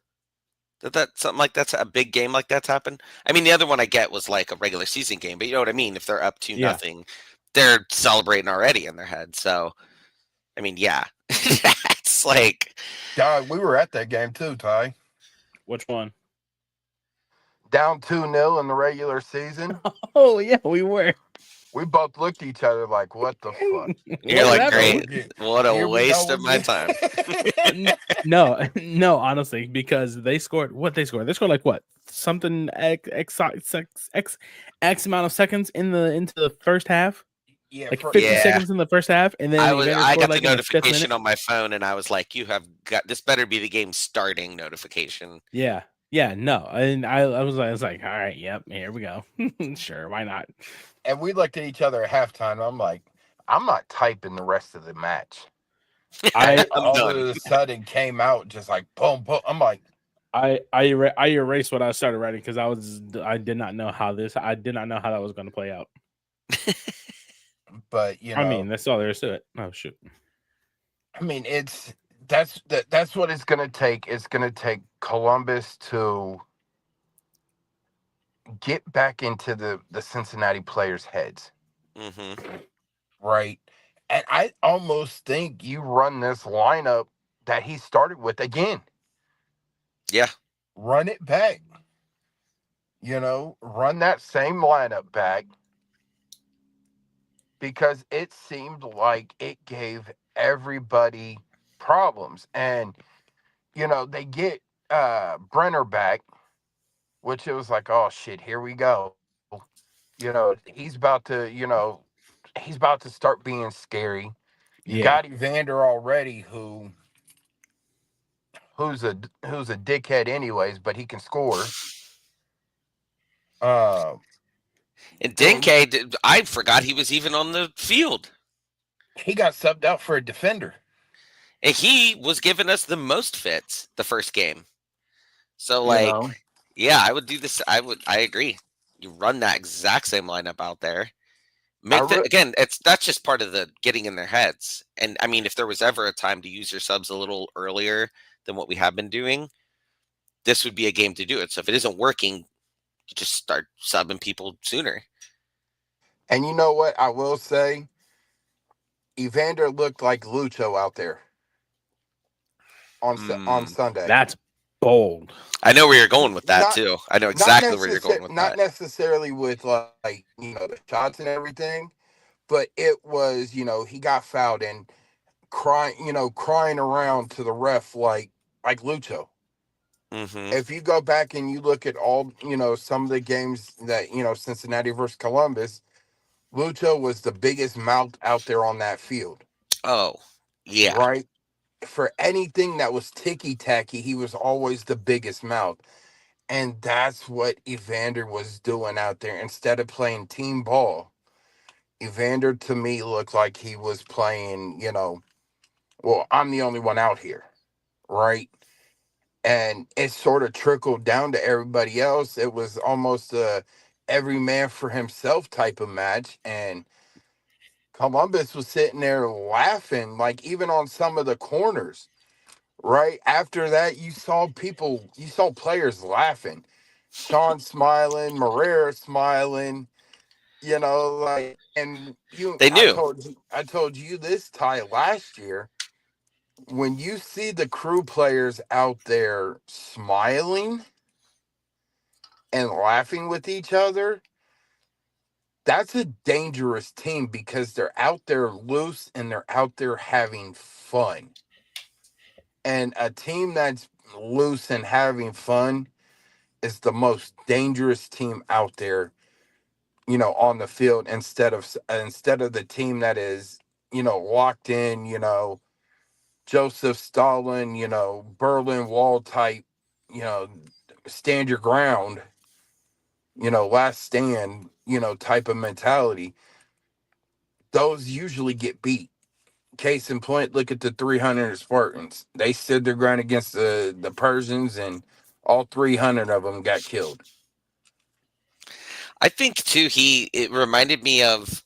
That something like that's a big game like that's happened. I mean, the other one I get was like a regular season game, but you know what I mean. If they're up 2-0, they're celebrating already in their head. So, I mean, it's like, God, we were at that game too, Ty. Which one? Down 2-0 in the regular season. Oh yeah, we were. We both looked at each other like, "What the fuck?" You're like, "Great, what a waste of my time." No, honestly, because they scored what they scored. They scored like what? Something x amount of seconds into the first half. Yeah, like 50 seconds in the first half, and then I got like the notification on my phone, and I was like, "You have got this. Better be the game starting notification." Yeah, no, and I was like, all right, yep, here we go. Sure, why not? And we looked at each other at halftime. I'm like, I'm not typing the rest of the match. All of a sudden came out just like boom, boom. I'm like, I erased what I started writing because I did not know how that was going to play out. But I mean, that's all there is to it. Oh shoot. I mean, that's what it's going to take. It's going to take Columbus to get back into the Cincinnati players' heads. Right. And I almost think you run this lineup that he started with again. Yeah. Run it back. Run that same lineup back. Because it seemed like it gave everybody problems. And, they get Brenner back, which it was like, oh, shit, here we go. He's about to start being scary. You got Evander already, who's a dickhead anyways, but he can score. And Dinke, I forgot he was even on the field. He got subbed out for a defender. And he was giving us the most fits the first game. So, I would do this. I agree. You run that exact same lineup out there. Again, that's just part of the getting in their heads. And I mean, if there was ever a time to use your subs a little earlier than what we have been doing, this would be a game to do it. So if it isn't working, you just start subbing people sooner. And you know what? I will say, Evander looked like Lucho out there on Sunday. That's bold. I know where you're going with that too. I know exactly where you're going with that. Not necessarily with the shots and everything, but it was, he got fouled and crying around to the ref like Lucho. If you go back and you look at all, some of the games that, Cincinnati versus Columbus, Lucho was the biggest mouth out there on that field, Oh, yeah. right? For anything that was ticky tacky, he was always the biggest mouth. And that's what Evander was doing out there. Instead of playing team ball, Evander to me looked like he was playing, well, I'm the only one out here, right? And it sort of trickled down to everybody else. It was almost a every man for himself type of match. And Columbus was sitting there laughing, like even on some of the corners. Right after that, you saw players laughing. Sean smiling, Marrera smiling, like, and They knew. I told you this, Ty, last year, when you see the crew players out there smiling and laughing with each other, that's a dangerous team because they're out there loose and they're out there having fun. And a team that's loose and having fun is the most dangerous team out there, on the field instead of the team that is, locked in, Joseph Stalin, Berlin Wall type, you know, stand your ground, last stand, type of mentality. Those usually get beat. Case in point, look at the 300 Spartans. They stood their ground against the Persians, and all 300 of them got killed. I think too. It reminded me of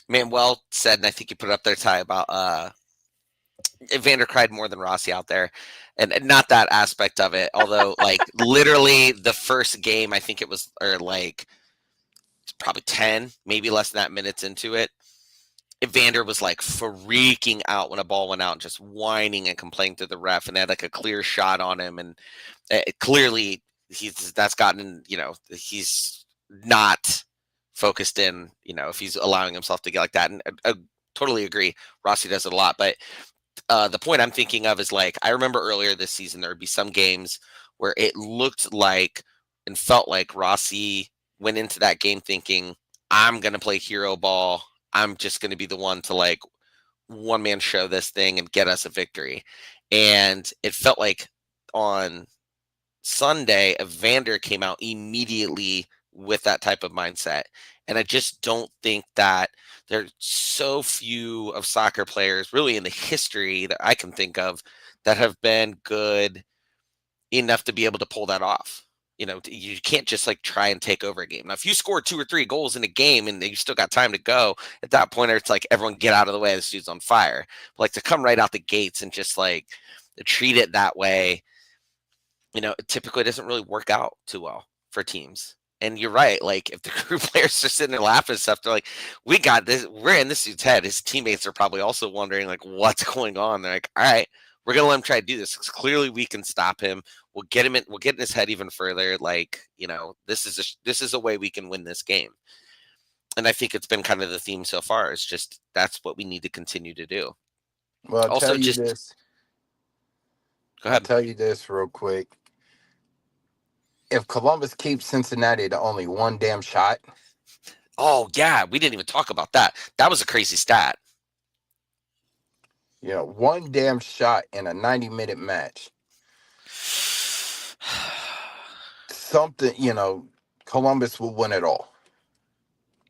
Manuel said, and I think you put it up there, Ty, about Evander cried more than Rossi out there, and not that aspect of it. Although, like literally the first game, I think it was, or like probably 10, maybe less than that minutes into it. Evander was like freaking out when a ball went out, and just whining and complaining to the ref, and they had like a clear shot on him, and clearly that's gotten, he's not focused in, if he's allowing himself to get like that. And I totally agree, Rossi does it a lot. But the point I'm thinking of is, like, I remember earlier this season there would be some games where it looked like and felt like Rossi went into that game thinking, I'm going to play hero ball, I'm just going to be the one to, like, one man show this thing and get us a victory. And it felt like on Sunday, Evander came out immediately with that type of mindset. And I just don't think that there's so few of soccer players really in the history that I can think of that have been good enough to be able to pull that off. You can't just like try and take over a game. Now, if you score 2 or 3 goals in a game and you still got time to go, at that point, it's like everyone get out of the way. This dude's on fire. But like to come right out the gates and just like treat it that way, it typically doesn't really work out too well for teams. And you're right. Like if the group players are sitting there laughing and stuff, they're like, "We got this. We're in this dude's head." His teammates are probably also wondering like, "What's going on?" They're like, "All right, we're gonna let him try to do this. Because clearly, we can stop him. We'll get him in. We'll get in his head even further. Like, this is a way we can win this game." And I think it's been kind of the theme so far. It's just that's what we need to continue to do. Well, Also, Go ahead. I'll tell you this real quick. If Columbus keeps Cincinnati to only one damn shot. Oh, yeah. We didn't even talk about that. That was a crazy stat. One damn shot in a 90-minute match. Something, Columbus will win it all.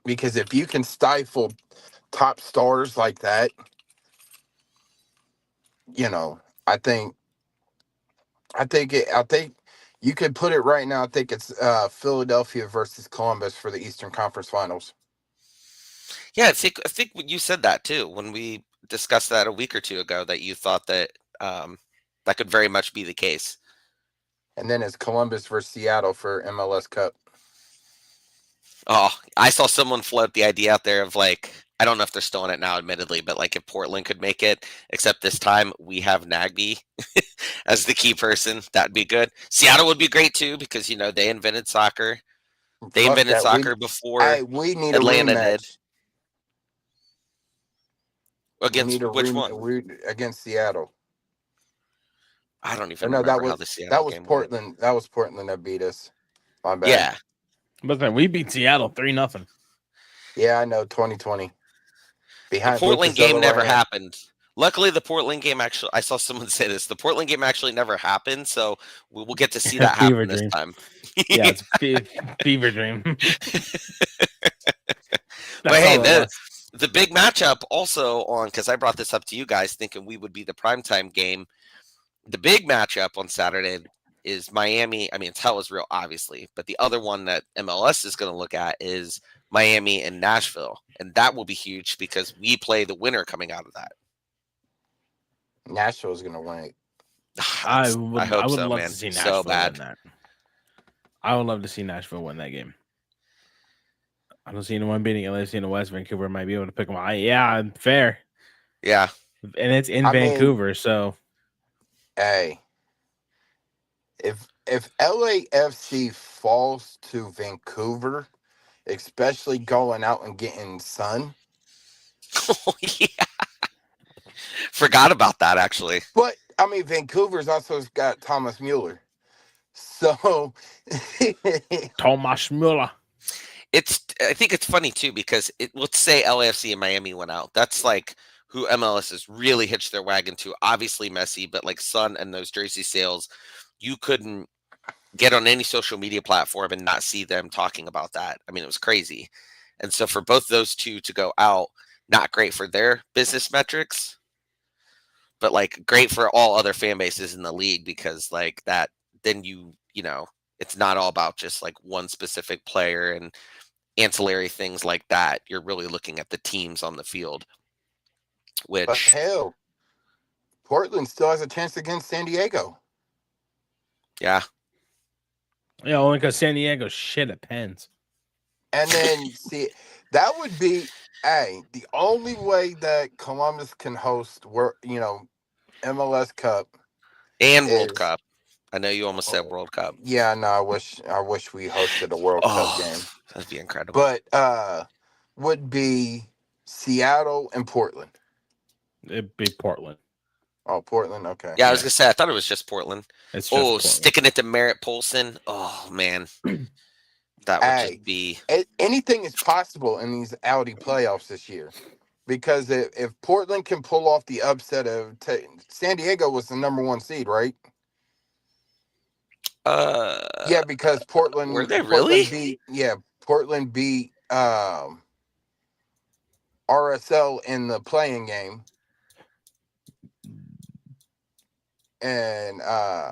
Because if you can stifle top stars like that, I think you could put it right now. I think it's Philadelphia versus Columbus for the Eastern Conference Finals. Yeah, I think you said that too when we discussed that a week or two ago, that you thought that that could very much be the case. And then it's Columbus versus Seattle for MLS Cup. Oh, I saw someone float the idea out there of like, I don't know if they're still in it now, admittedly, but like if Portland could make it, except this time we have Nagby as the key person, that'd be good. Seattle would be great too because they invented soccer. They invented soccer before we need Atlanta a rematch. did. Against which one? Against Seattle. I don't even remember how the Seattle game Portland. went. That was Portland that beat us. My bad. Yeah. But man, we beat Seattle 3-0. Yeah, I know. 2020 The behind Portland Lucas game never Delaware. happened. Luckily, the Portland game actually, I saw someone say this. The Portland game actually never happened, so we will get to see that Fever happen this dream. time. Yeah, it's fever dream. But That's hey, all it was. the big matchup also on, because I brought this up to you guys thinking we would be the primetime game. The big matchup on Saturday is Miami. I mean, it's hell is real, obviously, but the other one that MLS is going to look at is Miami and Nashville, and that will be huge because we play the winner coming out of that. Nashville's gonna win it. I I hope would so, love man. to see So Nashville bad. win that. I would love to see Nashville win that game. I don't see anyone beating LAFC in the West. Vancouver might be able to pick them. Yeah, fair. Yeah. And it's in I mean- Vancouver, so Hey, if LAFC falls to Vancouver, especially going out and getting sun, Oh, yeah. Forgot about that, actually. but I mean Vancouver's also got Thomas Mueller, so Tomas Muller. I think it's funny too because let's say LAFC and Miami went out. That's like who MLS has really hitched their wagon to. Obviously Messi, but like Son and those jersey sales, you couldn't get on any social media platform and not see them talking about that. I mean, it was crazy. And so for both those two to go out, not great for their business metrics, but like great for all other fan bases in the league because like that, then you know, it's not all about just like one specific player and ancillary things like that. You're really looking at the teams on the field, but which hell, Portland still has a chance against San Diego. yeah, Yeah, only because San Diego shit at Pens. And then see, that would be the only way that Columbus can host MLS Cup and World is Cup. I know you almost said World Cup. Yeah, no, I wish we hosted a World Cup game. That'd be incredible. But would be Seattle and Portland. It'd be Portland. Oh, Portland, okay. Yeah, I was gonna say I thought it was just Portland. It's just Portland. Sticking it to Merritt Polson. Oh man, that would just be. Anything is possible in these Audi playoffs this year, because if Portland can pull off the upset of San Diego was the number 1 seed, right? Yeah, because Portland were they really? Portland beat RSL in the playing game. And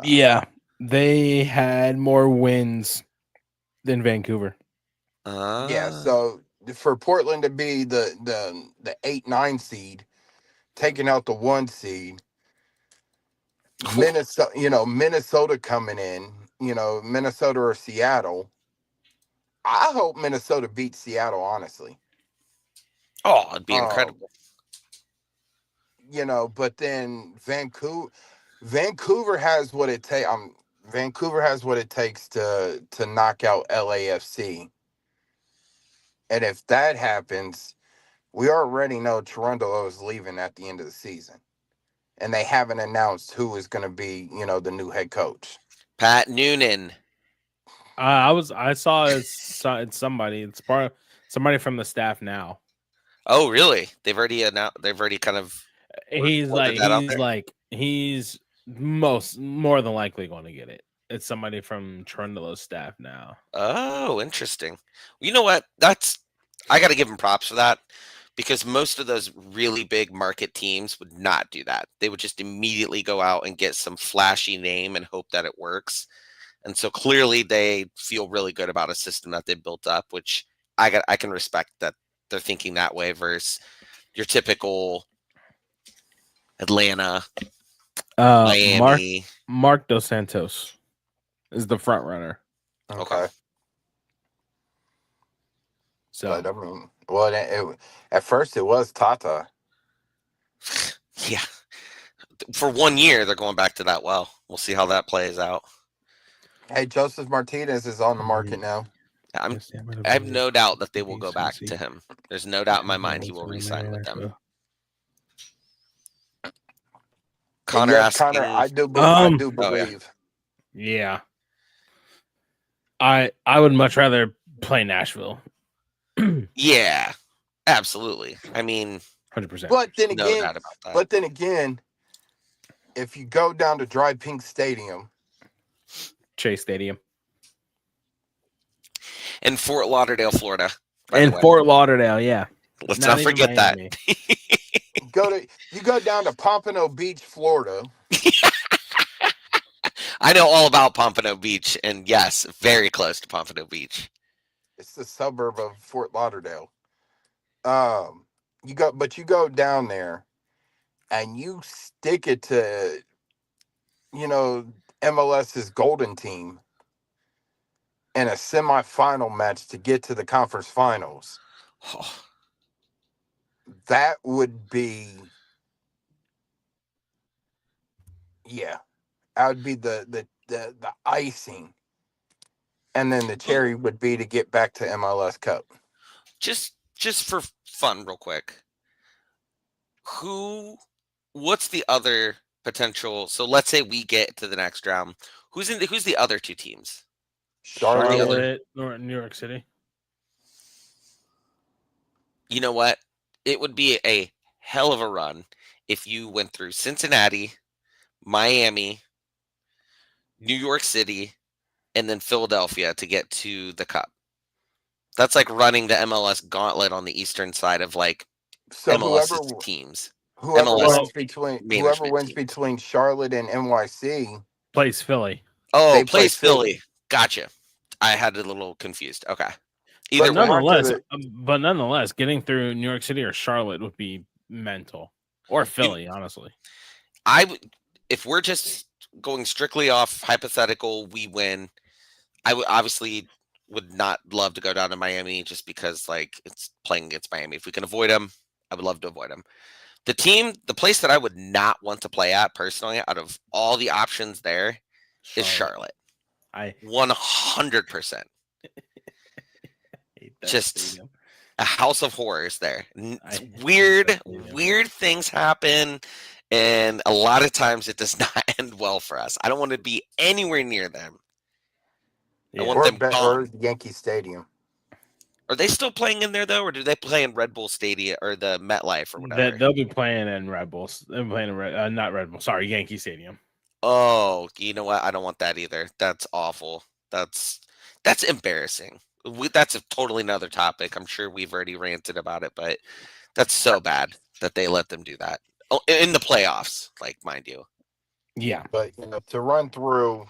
yeah, they had more wins than Vancouver. Yeah, so for Portland to be the 8-9 seed, taking out the 1 seed, Minnesota coming in, Minnesota or Seattle. I hope Minnesota beats Seattle, honestly. Oh, it'd be incredible. But then Vancouver has what it takes. Vancouver has what it takes to knock out LAFC. And if that happens, we already know Toronto is leaving at the end of the season. And they haven't announced who is going to be, the new head coach. Pat Noonan. I saw it's somebody. It's somebody from the staff now. Oh, really? They've already announced. They've already kind of. He's more than likely going to get it. It's somebody from Trundle's staff now. Oh, interesting. You know what? I got to give him props for that because most of those really big market teams would not do that. They would just immediately go out and get some flashy name and hope that it works. And so clearly they feel really good about a system that they built up, which I can respect that they're thinking that way versus your typical Atlanta, Miami. Mark Dos Santos is the front runner. Okay. So, but, I mean, at first it was Tata. Yeah. For 1 year, they're going back to that well. We'll see how that plays out. Hey, Joseph Martinez is on the market now. I have no doubt that they will go back to him. There's no doubt in my mind he will re-sign with them. Connor asking, Connor, I do believe. Yeah. I would much rather play Nashville. Yeah, absolutely. I mean, 100%. But then no again, doubt about that. if you go down to Dry Pink Stadium, Chase Stadium. In Fort Lauderdale, Florida. By In the way, Fort Lauderdale, yeah. let's not even forget that. Miami. you go down to Pompano Beach, Florida. I know all about Pompano Beach, and yes, very close to Pompano Beach. It's the suburb of Fort Lauderdale. You go down there and you stick it to, MLS's golden team in a semifinal match to get to the conference finals. Oh, That would be, that would be the icing, and then the cherry would be to get back to MLS Cup. just for fun, real quick. What's the other potential? So let's say we get to the next round. Who's the other two teams? Charlotte. New York City. You know what? It would be a hell of a run if you went through Cincinnati, Miami, New York City, and then Philadelphia to get to the Cup. That's like running the MLS gauntlet on the eastern side of like So MLS teams. Whoever MLS wins between Charlotte and NYC plays Philly. Oh, they plays play Philly. Gotcha. I had a little confused. Okay. But nonetheless, getting through New York City or Charlotte would be mental. Or Philly, honestly. If we're just going strictly off hypothetical, we win. I would obviously would not love to go down to Miami just because like it's playing against Miami. If we can avoid them, I would love to avoid them. The place that I would not want to play at personally, out of all the options there, is Charlotte. 100%. Just a house of horrors there. Weird things happen, and a lot of times it does not end well for us. I don't want to be anywhere near them. I want them gone. Or Yankee Stadium. Are they still playing in there though, or do they play in Red Bull Stadium or the MetLife or whatever? They'll be playing in Red Bulls. They're playing in not Red Bull. Sorry, Yankee Stadium. Oh, you know what? I don't want that either. That's awful. That's embarrassing. That's a totally another topic. I'm sure we've already ranted about it, but that's so bad that they let them do that in the playoffs, like, mind you. Yeah, but to run through,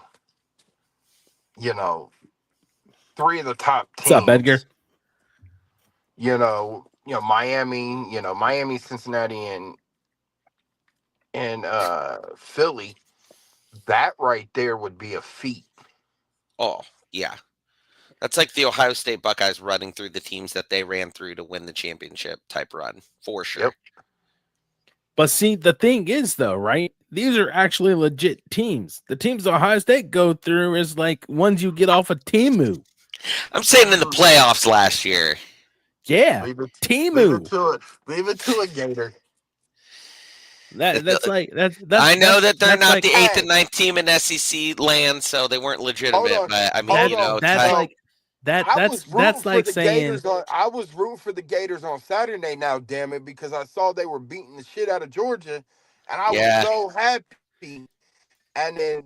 three of the top teams. What's up, Edgar? Miami, Cincinnati, and Philly. That right there would be a feat. Oh yeah. That's like the Ohio State Buckeyes running through the teams that they ran through to win the championship type run, for sure. Yep. But see, the thing is, though, right? These are actually legit teams. The teams Ohio State go through is like ones you get off of Temu. I'm saying in the playoffs last year. Yeah, Temu. Leave it to a Gator. That's I know that they're not the 8th and 9th team in SEC land, so they weren't legitimate. But I mean, that's like saying I was rooting for the Gators on Saturday. Now, damn it, because I saw they were beating the shit out of Georgia, and I was so happy. And then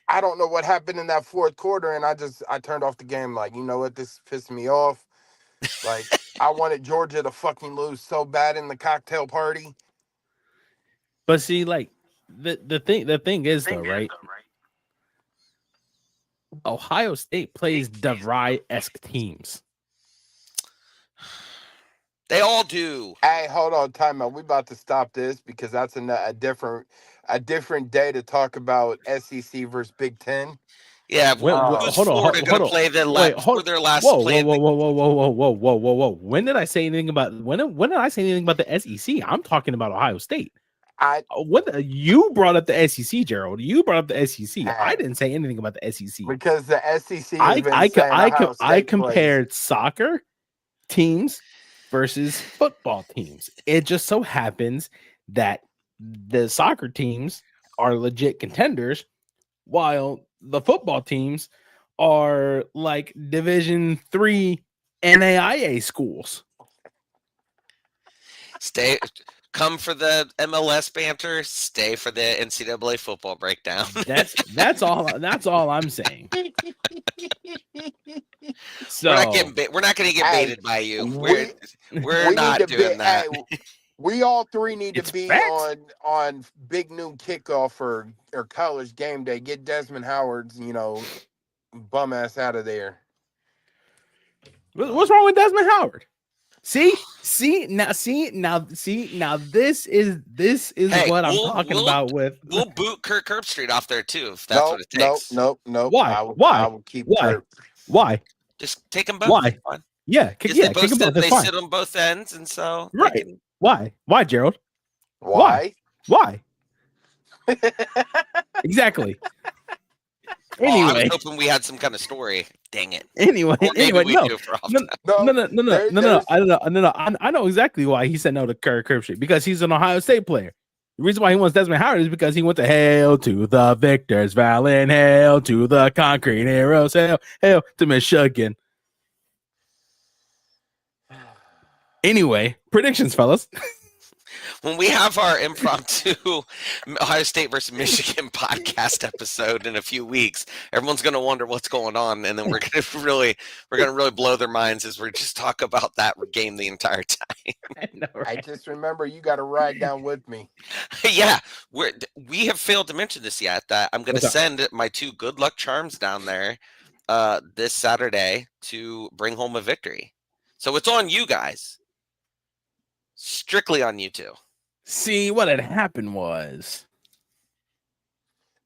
I don't know what happened in that fourth quarter, and I turned off the game. Like, you know what, this pissed me off. Like, I wanted Georgia to fucking lose so bad in the cocktail party. But see, like the thing is though, right? Ohio State plays DeVry-esque teams. They all do. Hey, hold on, time out. We about to stop this because that's a different day to talk about SEC versus Big Ten. Yeah, who's Florida going to play their last play? Whoa! When did I say anything about the SEC? I'm talking about Ohio State. You brought up the SEC, Jerald. You brought up the SEC. I didn't say anything about the SEC because the SEC. I compared soccer teams versus football teams. It just so happens that the soccer teams are legit contenders, while the football teams are like Division III NAIA schools. Come for the MLS banter. Stay for the NCAA football breakdown. That's all I'm saying. So we're not going to get baited by you. We're we not doing that. We all three need It's to be facts. on big noon kickoff or college game day. Get Desmond Howard's bum ass out of there. What's wrong with Desmond Howard? Now this is Hey, what I'm talking about with. We'll boot Kirk Herbstreit off there too if that's what it takes. Nope. Why? I will keep Kirk. Why? Just take them both. Why? Yeah, kick them both. That's they fine. sit on both ends, and so right. Why, Jerald? Why? Exactly. Anyway, I was hoping we had some kind of story. Dang it. Anyway, no. I know exactly why he said no to Kirk Herbstreit, because he's an Ohio State player. The reason why he wants Desmond Howard is because he went to hail to the victors, valley, hail to the concrete heroes, hail to Michigan. Anyway, predictions, fellas. When we have our impromptu Ohio State versus Michigan podcast episode in a few weeks, everyone's going to wonder what's going on, and then we're going to really blow their minds as we just talk about that game the entire time. I know, right? I just remember you got to ride down with me. Yeah, we have failed to mention this yet. That I'm going to send my 2 good luck charms down there this Saturday to bring home a victory. So it's on you guys. Strictly on you two. See, what had happened was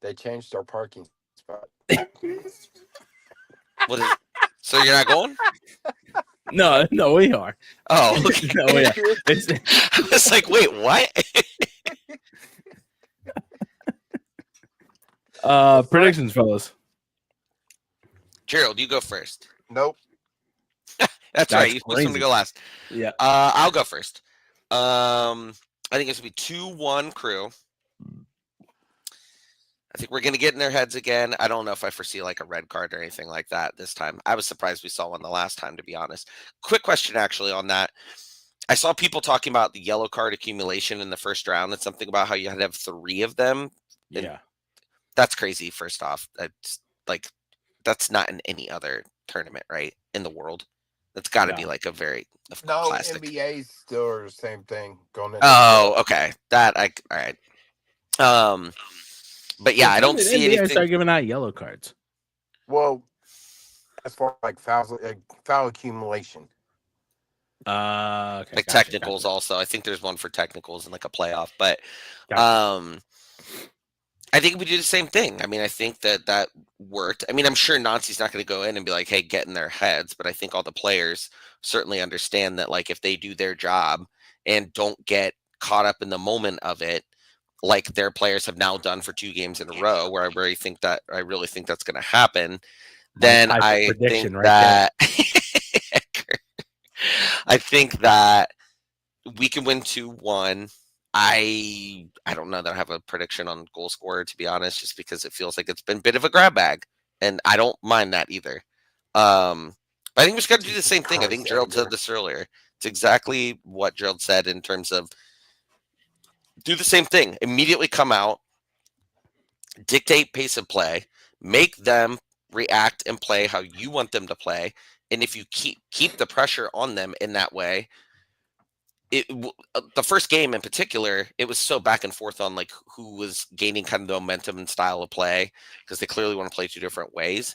they changed our parking spot. So you're not going? No, we are. Oh, okay. No, we are. I was like, wait, what? Predictions, fellas. Jerald, you go first. Nope. That's right. You're supposed to go last. Yeah. I'll go first. I think it's going to be 2-1 Crew. I think we're going to get in their heads again. I don't know if I foresee like a red card or anything like that this time. I was surprised we saw one the last time, to be honest. Quick question, actually, on that. I saw people talking about the yellow card accumulation in the first round. It's something about how you had to have 3 of them. Yeah. That's crazy, first off. That's not in any other tournament, right, in the world. That's got to be like a very classic. NBA still the same thing going. Okay. All right. But yeah, I don't see anything. Start giving out yellow cards. Well, as far as foul accumulation. Okay, like technicals also. I think there's one for technicals and like a playoff, but I think we do the same thing. I mean, I think that worked. I mean, I'm sure Nancy's not going to go in and be like, hey, get in their heads. But I think all the players certainly understand that, like, if they do their job and don't get caught up in the moment of it, like their players have now done for 2 games in a row, where I really think that's going to happen, then I think that I think that we can win 2-1. I don't know that I have a prediction on goal scorer, to be honest, just because it feels like it's been a bit of a grab bag, and I don't mind that either. But I think we just got to do the same thing. I think Jerald said this earlier. It's exactly what Jerald said in terms of do the same thing. Immediately come out, dictate pace of play, make them react and play how you want them to play, and if you keep the pressure on them in that way. The first game in particular, it was so back and forth on like who was gaining kind of the momentum and style of play, because they clearly want to play 2 different ways,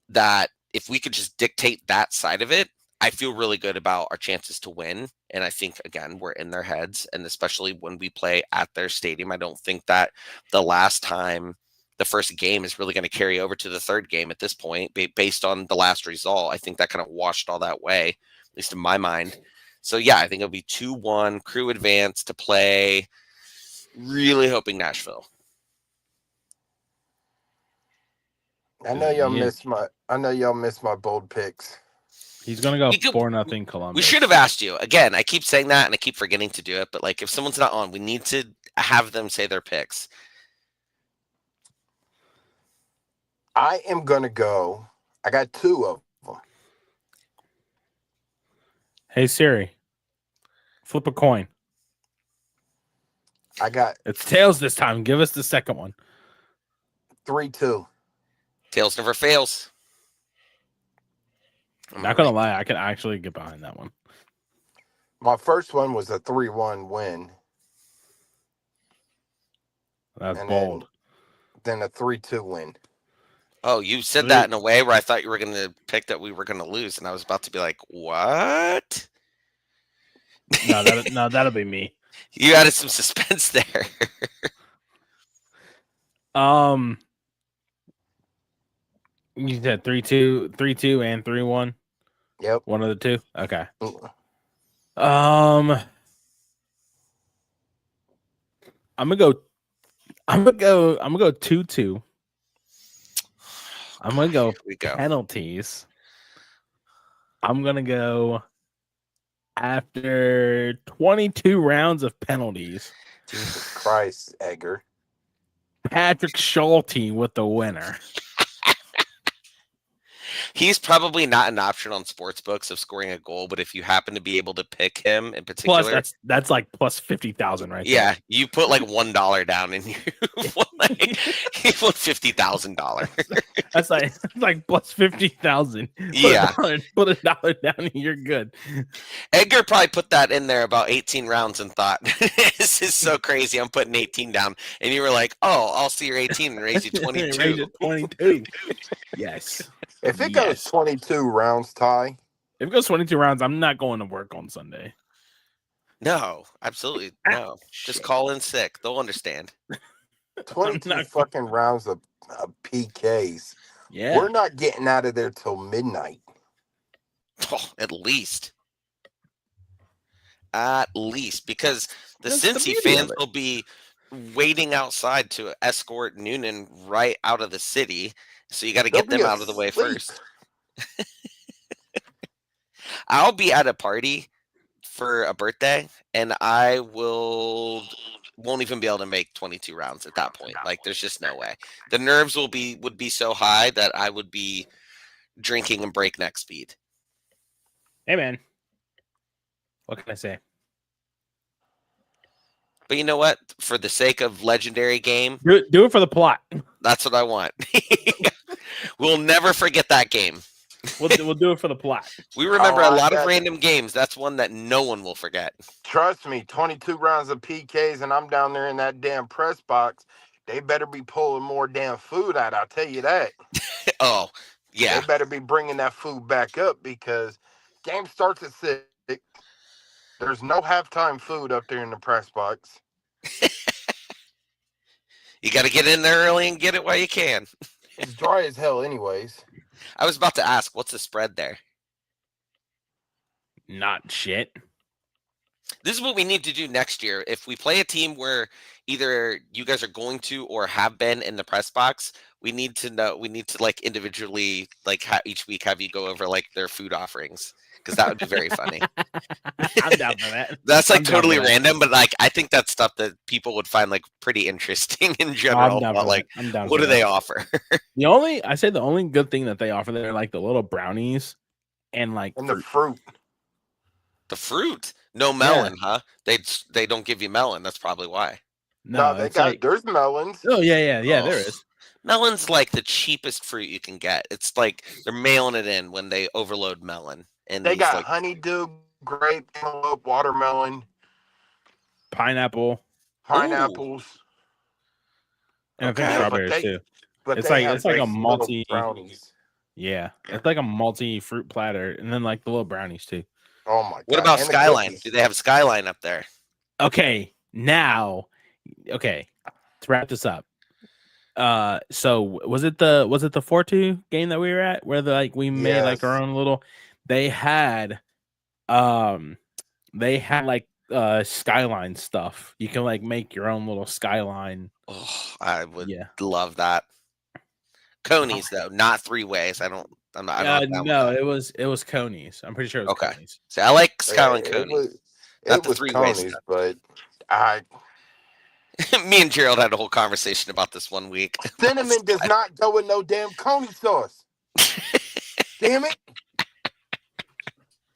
that if we could just dictate that side of it, I feel really good about our chances to win. And I think, again, we're in their heads, and especially when we play at their stadium, I don't think that the first game is really going to carry over to the third game at this point, based on the last result. I think that kind of washed all that way, at least in my mind. So, yeah, I think it'll be 2-1, Crew advance to play. Really hoping Nashville. I know y'all missed my bold picks. He's gonna go 4-0 Columbus. We should have asked you. Again, I keep saying that and I keep forgetting to do it, but like if someone's not on, we need to have them say their picks. I am gonna go. I got 2 of them. Hey Siri, flip a coin. I got It's tails this time. Give us the second one. 3-2. Tails never fails. I'm not gonna lie, I can actually get behind that one. My first one was a 3-1 win. That's And bold. Then a 3-2 win. Oh, you said that in a way where I thought you were going to pick that we were going to lose, and I was about to be like, what? No, that'll be me. You added some suspense there. You said 3-2, 3-2, and 3-1. Yep. One of the two. Okay. Mm. I'm gonna go 2-2. I'm gonna go penalties. I'm gonna go after 22 rounds of penalties. Jesus Christ, Edgar. Patrick Schulte with the winner. He's probably not an option on sports books of scoring a goal, but if you happen to be able to pick him in particular, plus that's like plus 50,000 right yeah, there. you put like $1 down and you put $50,000. That's like plus 50,000. Yeah, put $1 down and you're good. Edgar probably put that in there about 18 rounds and thought, "This is so crazy. I'm putting 18 down," and you were like, "Oh, I'll see your 18 and raise you 22." Raise it 22. Yes. If it goes 22 rounds, Ty. If it goes 22 rounds, I'm not going to work on Sunday. No, absolutely no. Just call in sick. They'll understand. 22 fucking rounds of PKs. Yeah. We're not getting out of there till midnight. Oh, at least. At least. Because the Cincy fans will be waiting outside to escort Noonan right out of the city. So you got to get them out of the way first. I'll be at a party for a birthday, and I won't even be able to make 22 rounds at that point. Like, there's just no way. The nerves would be so high that I would be drinking and breakneck speed. Hey, man. What can I say? But you know what? For the sake of legendary game, do it for the plot. That's what I want. We'll never forget that game. We'll do it for the plot. We remember a lot of random games. That's one that no one will forget. Trust me, 22 rounds of PKs, and I'm down there in that damn press box. They better be pulling more damn food out. I'll tell you that. Oh, yeah. They better be bringing that food back up because game starts at 6. There's no halftime food up there in the press box. You got to get in there early and get it while you can. It's dry as hell anyways. I was about to ask, what's the spread there? Not shit. This is what we need to do next year. If we play a team where either you guys are going to or have been in the press box, we need to know. We need to like individually, like each week, have you go over like their food offerings because that would be very funny. I'm down for that. That's like totally random, but like I think that's stuff that people would find like pretty interesting in general. About, like, what do they offer? The only good thing that they offer there are like the little brownies and like the fruit. The fruit, no melon, huh? They don't give you melon. That's probably why. No, they got like, there's melons. Oh yeah, there is. Melon's like the cheapest fruit you can get. It's like they're mailing it in when they overload melon. And they got like, honeydew, grape, cantaloupe, watermelon, pineapples, and I think strawberries too. But it's like a multi brownies. Yeah, it's like a multi fruit platter, and then like the little brownies too. Oh my god! What about Skyline? Do they have Skyline up there? Okay, to wrap this up. So was it the 4-2 game that we were at where we made like our own little? They had like Skyline stuff. You can like make your own little Skyline. Oh, I would love that. Conies though, not 3 ways. I'm not. No, it was Conies. I'm pretty sure it was Conies. So I like Skyline Conies. Not the 3 ways, but me and Jerald had a whole conversation about this one week. Cinnamon does not go with no damn coney sauce. Damn it.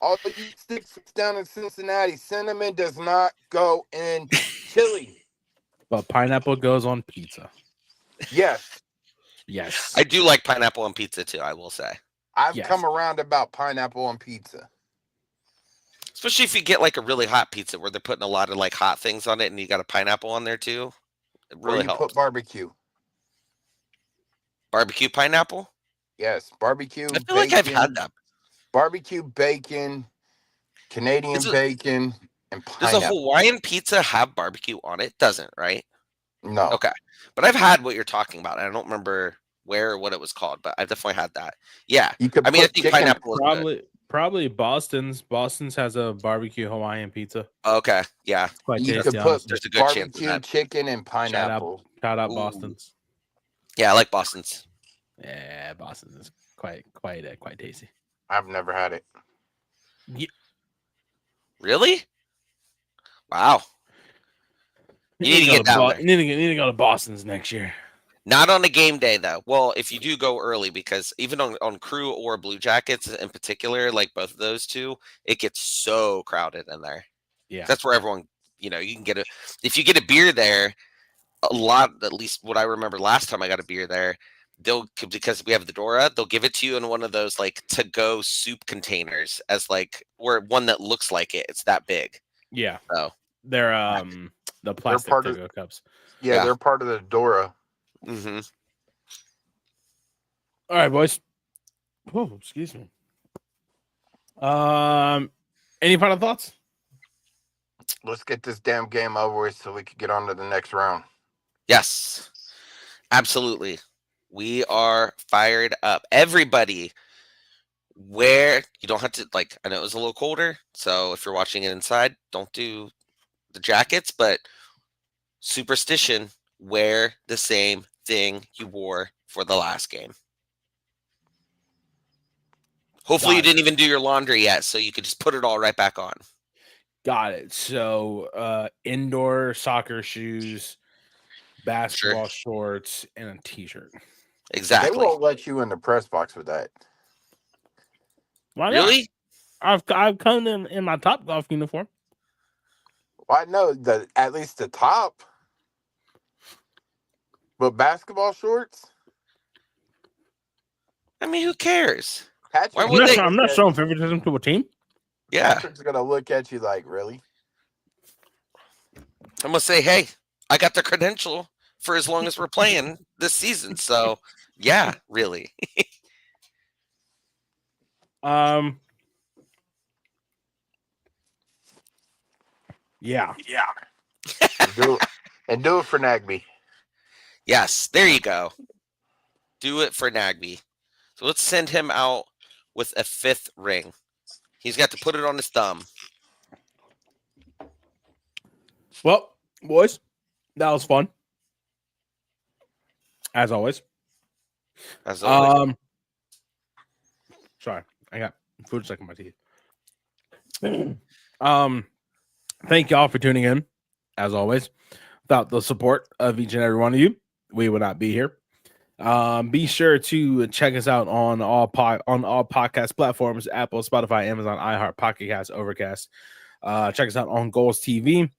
All you sticks down in Cincinnati, cinnamon does not go in chili. But pineapple goes on pizza. Yes, Yes. I do like pineapple on pizza too, I will say. I've Yes. come around about pineapple on pizza. Especially if you get like a really hot pizza where they're putting a lot of like hot things on it and you got a pineapple on there too. It Where really you helps. put barbecue. Barbecue pineapple? Yes, barbecue, I feel bacon, like I've had that. barbecue, bacon, Canadian bacon, and Does a pineapple. Hawaiian pizza have barbecue on it? Doesn't, right? No. Okay. But I've had what you're talking about. I don't remember where or what it was called, but I've definitely had that. Yeah. You could I mean, I put think chicken. pineapple is good. Probably Boston's. Boston's has a barbecue Hawaiian pizza. Okay. Yeah. It's quite You tasty, could put honestly. There's a good chance of barbecue, that. chicken, and pineapple. Shout out Ooh. Boston's. Yeah, I like Boston's. Yeah, Boston's is quite tasty. I've never had it. Really? Wow. You need to get down there. You need to go to Boston's next year. Not on a game day, though. Well, if you do go early, because even on Crew or Blue Jackets in particular, like both of those two, it gets so crowded in there. Yeah. That's where everyone, you can get if you get a beer there, a lot, at least what I remember last time I got a beer there, because we have the Dora, they'll give it to you in one of those like to-go soup containers as like, or one that looks like it. It's that big. Yeah. Oh. They're the plastic part to-go cups. Yeah, they're part of the Dora. Mm-hmm. All right, boys. Oh, excuse me. Any final thoughts? Let's get this damn game over with so we can get on to the next round. Yes, absolutely. We are fired up. Everybody, where you don't have to, like, I know it was a little colder, so if you're watching it inside, don't do the jackets, but superstition, wear the same thing you wore for the last game. Hopefully you didn't even do your laundry yet, so you could just put it all right back on. Got it. So indoor soccer shoes, basketball shorts, and a t-shirt. Exactly. They won't let you in the press box with that. Why not? Really? I've come in my Top Golf uniform. Well, I know that at least the top, but basketball shorts. I mean, who cares? Patrick, I'm not showing favoritism to a team. Yeah. Patrick's gonna look at you like, really? I'm gonna say, hey, I got the credential for as long as we're playing this season. So yeah, really. Yeah. And do it for Nagby. Yes, there you go. Do it for Nagby. So let's send him out with a 5th ring. He's got to put it on his thumb. Well, boys, that was fun. As always. Sorry, I got food stuck in my teeth. Thank y'all for tuning in. As always, without the support of each and every one of you, we would not be here. Be sure to check us out on all podcast platforms: Apple, Spotify, Amazon, iHeart, Pocket Cast, Overcast. Check us out on Goals TV.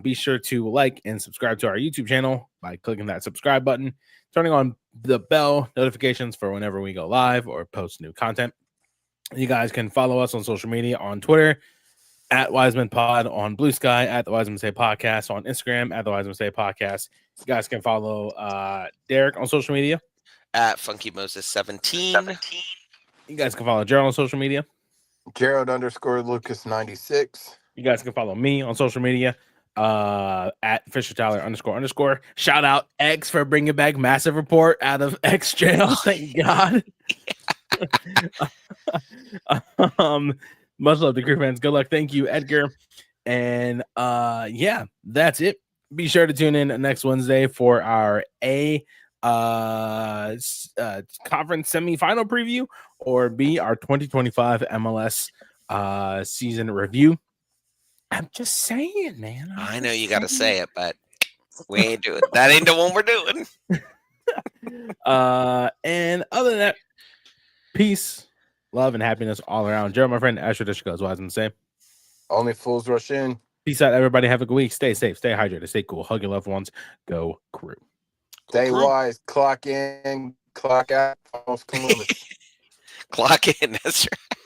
Be sure to like and subscribe to our YouTube channel by clicking that subscribe button, turning on the bell notifications for whenever we go live or post new content. You guys can follow us on social media on Twitter at Wiseman Pod, on Blue Sky at the Wiseman Say Podcast, on Instagram at the Wiseman Say Podcast. You guys can follow Derik on social media at Funky Moses 17. You guys can follow Jerald on social media. Jerald_Lucas96. You guys can follow me on social media at Fisher Tyler __. Shout out X for bringing back Massive Report out of X jail. Thank God. Much love to crew fans. Good luck. Thank you, Edgar. And yeah, that's it. Be sure to tune in next Wednesday for our conference semifinal preview, or B, our 2025 MLS season review. I'm just saying, man. I know you got to say it, but we ain't doing that. Ain't the one we're doing. And other than that, peace, love, and happiness all around. Jerald, my friend, Asher Dishka, as Wiseman say. Only fools rush in. Peace out, everybody. Have a good week. Stay safe, stay hydrated, stay cool. Hug your loved ones. Go Crew. Stay wise. Clock in, clock out. Almost Columbus. Clock in. That's right.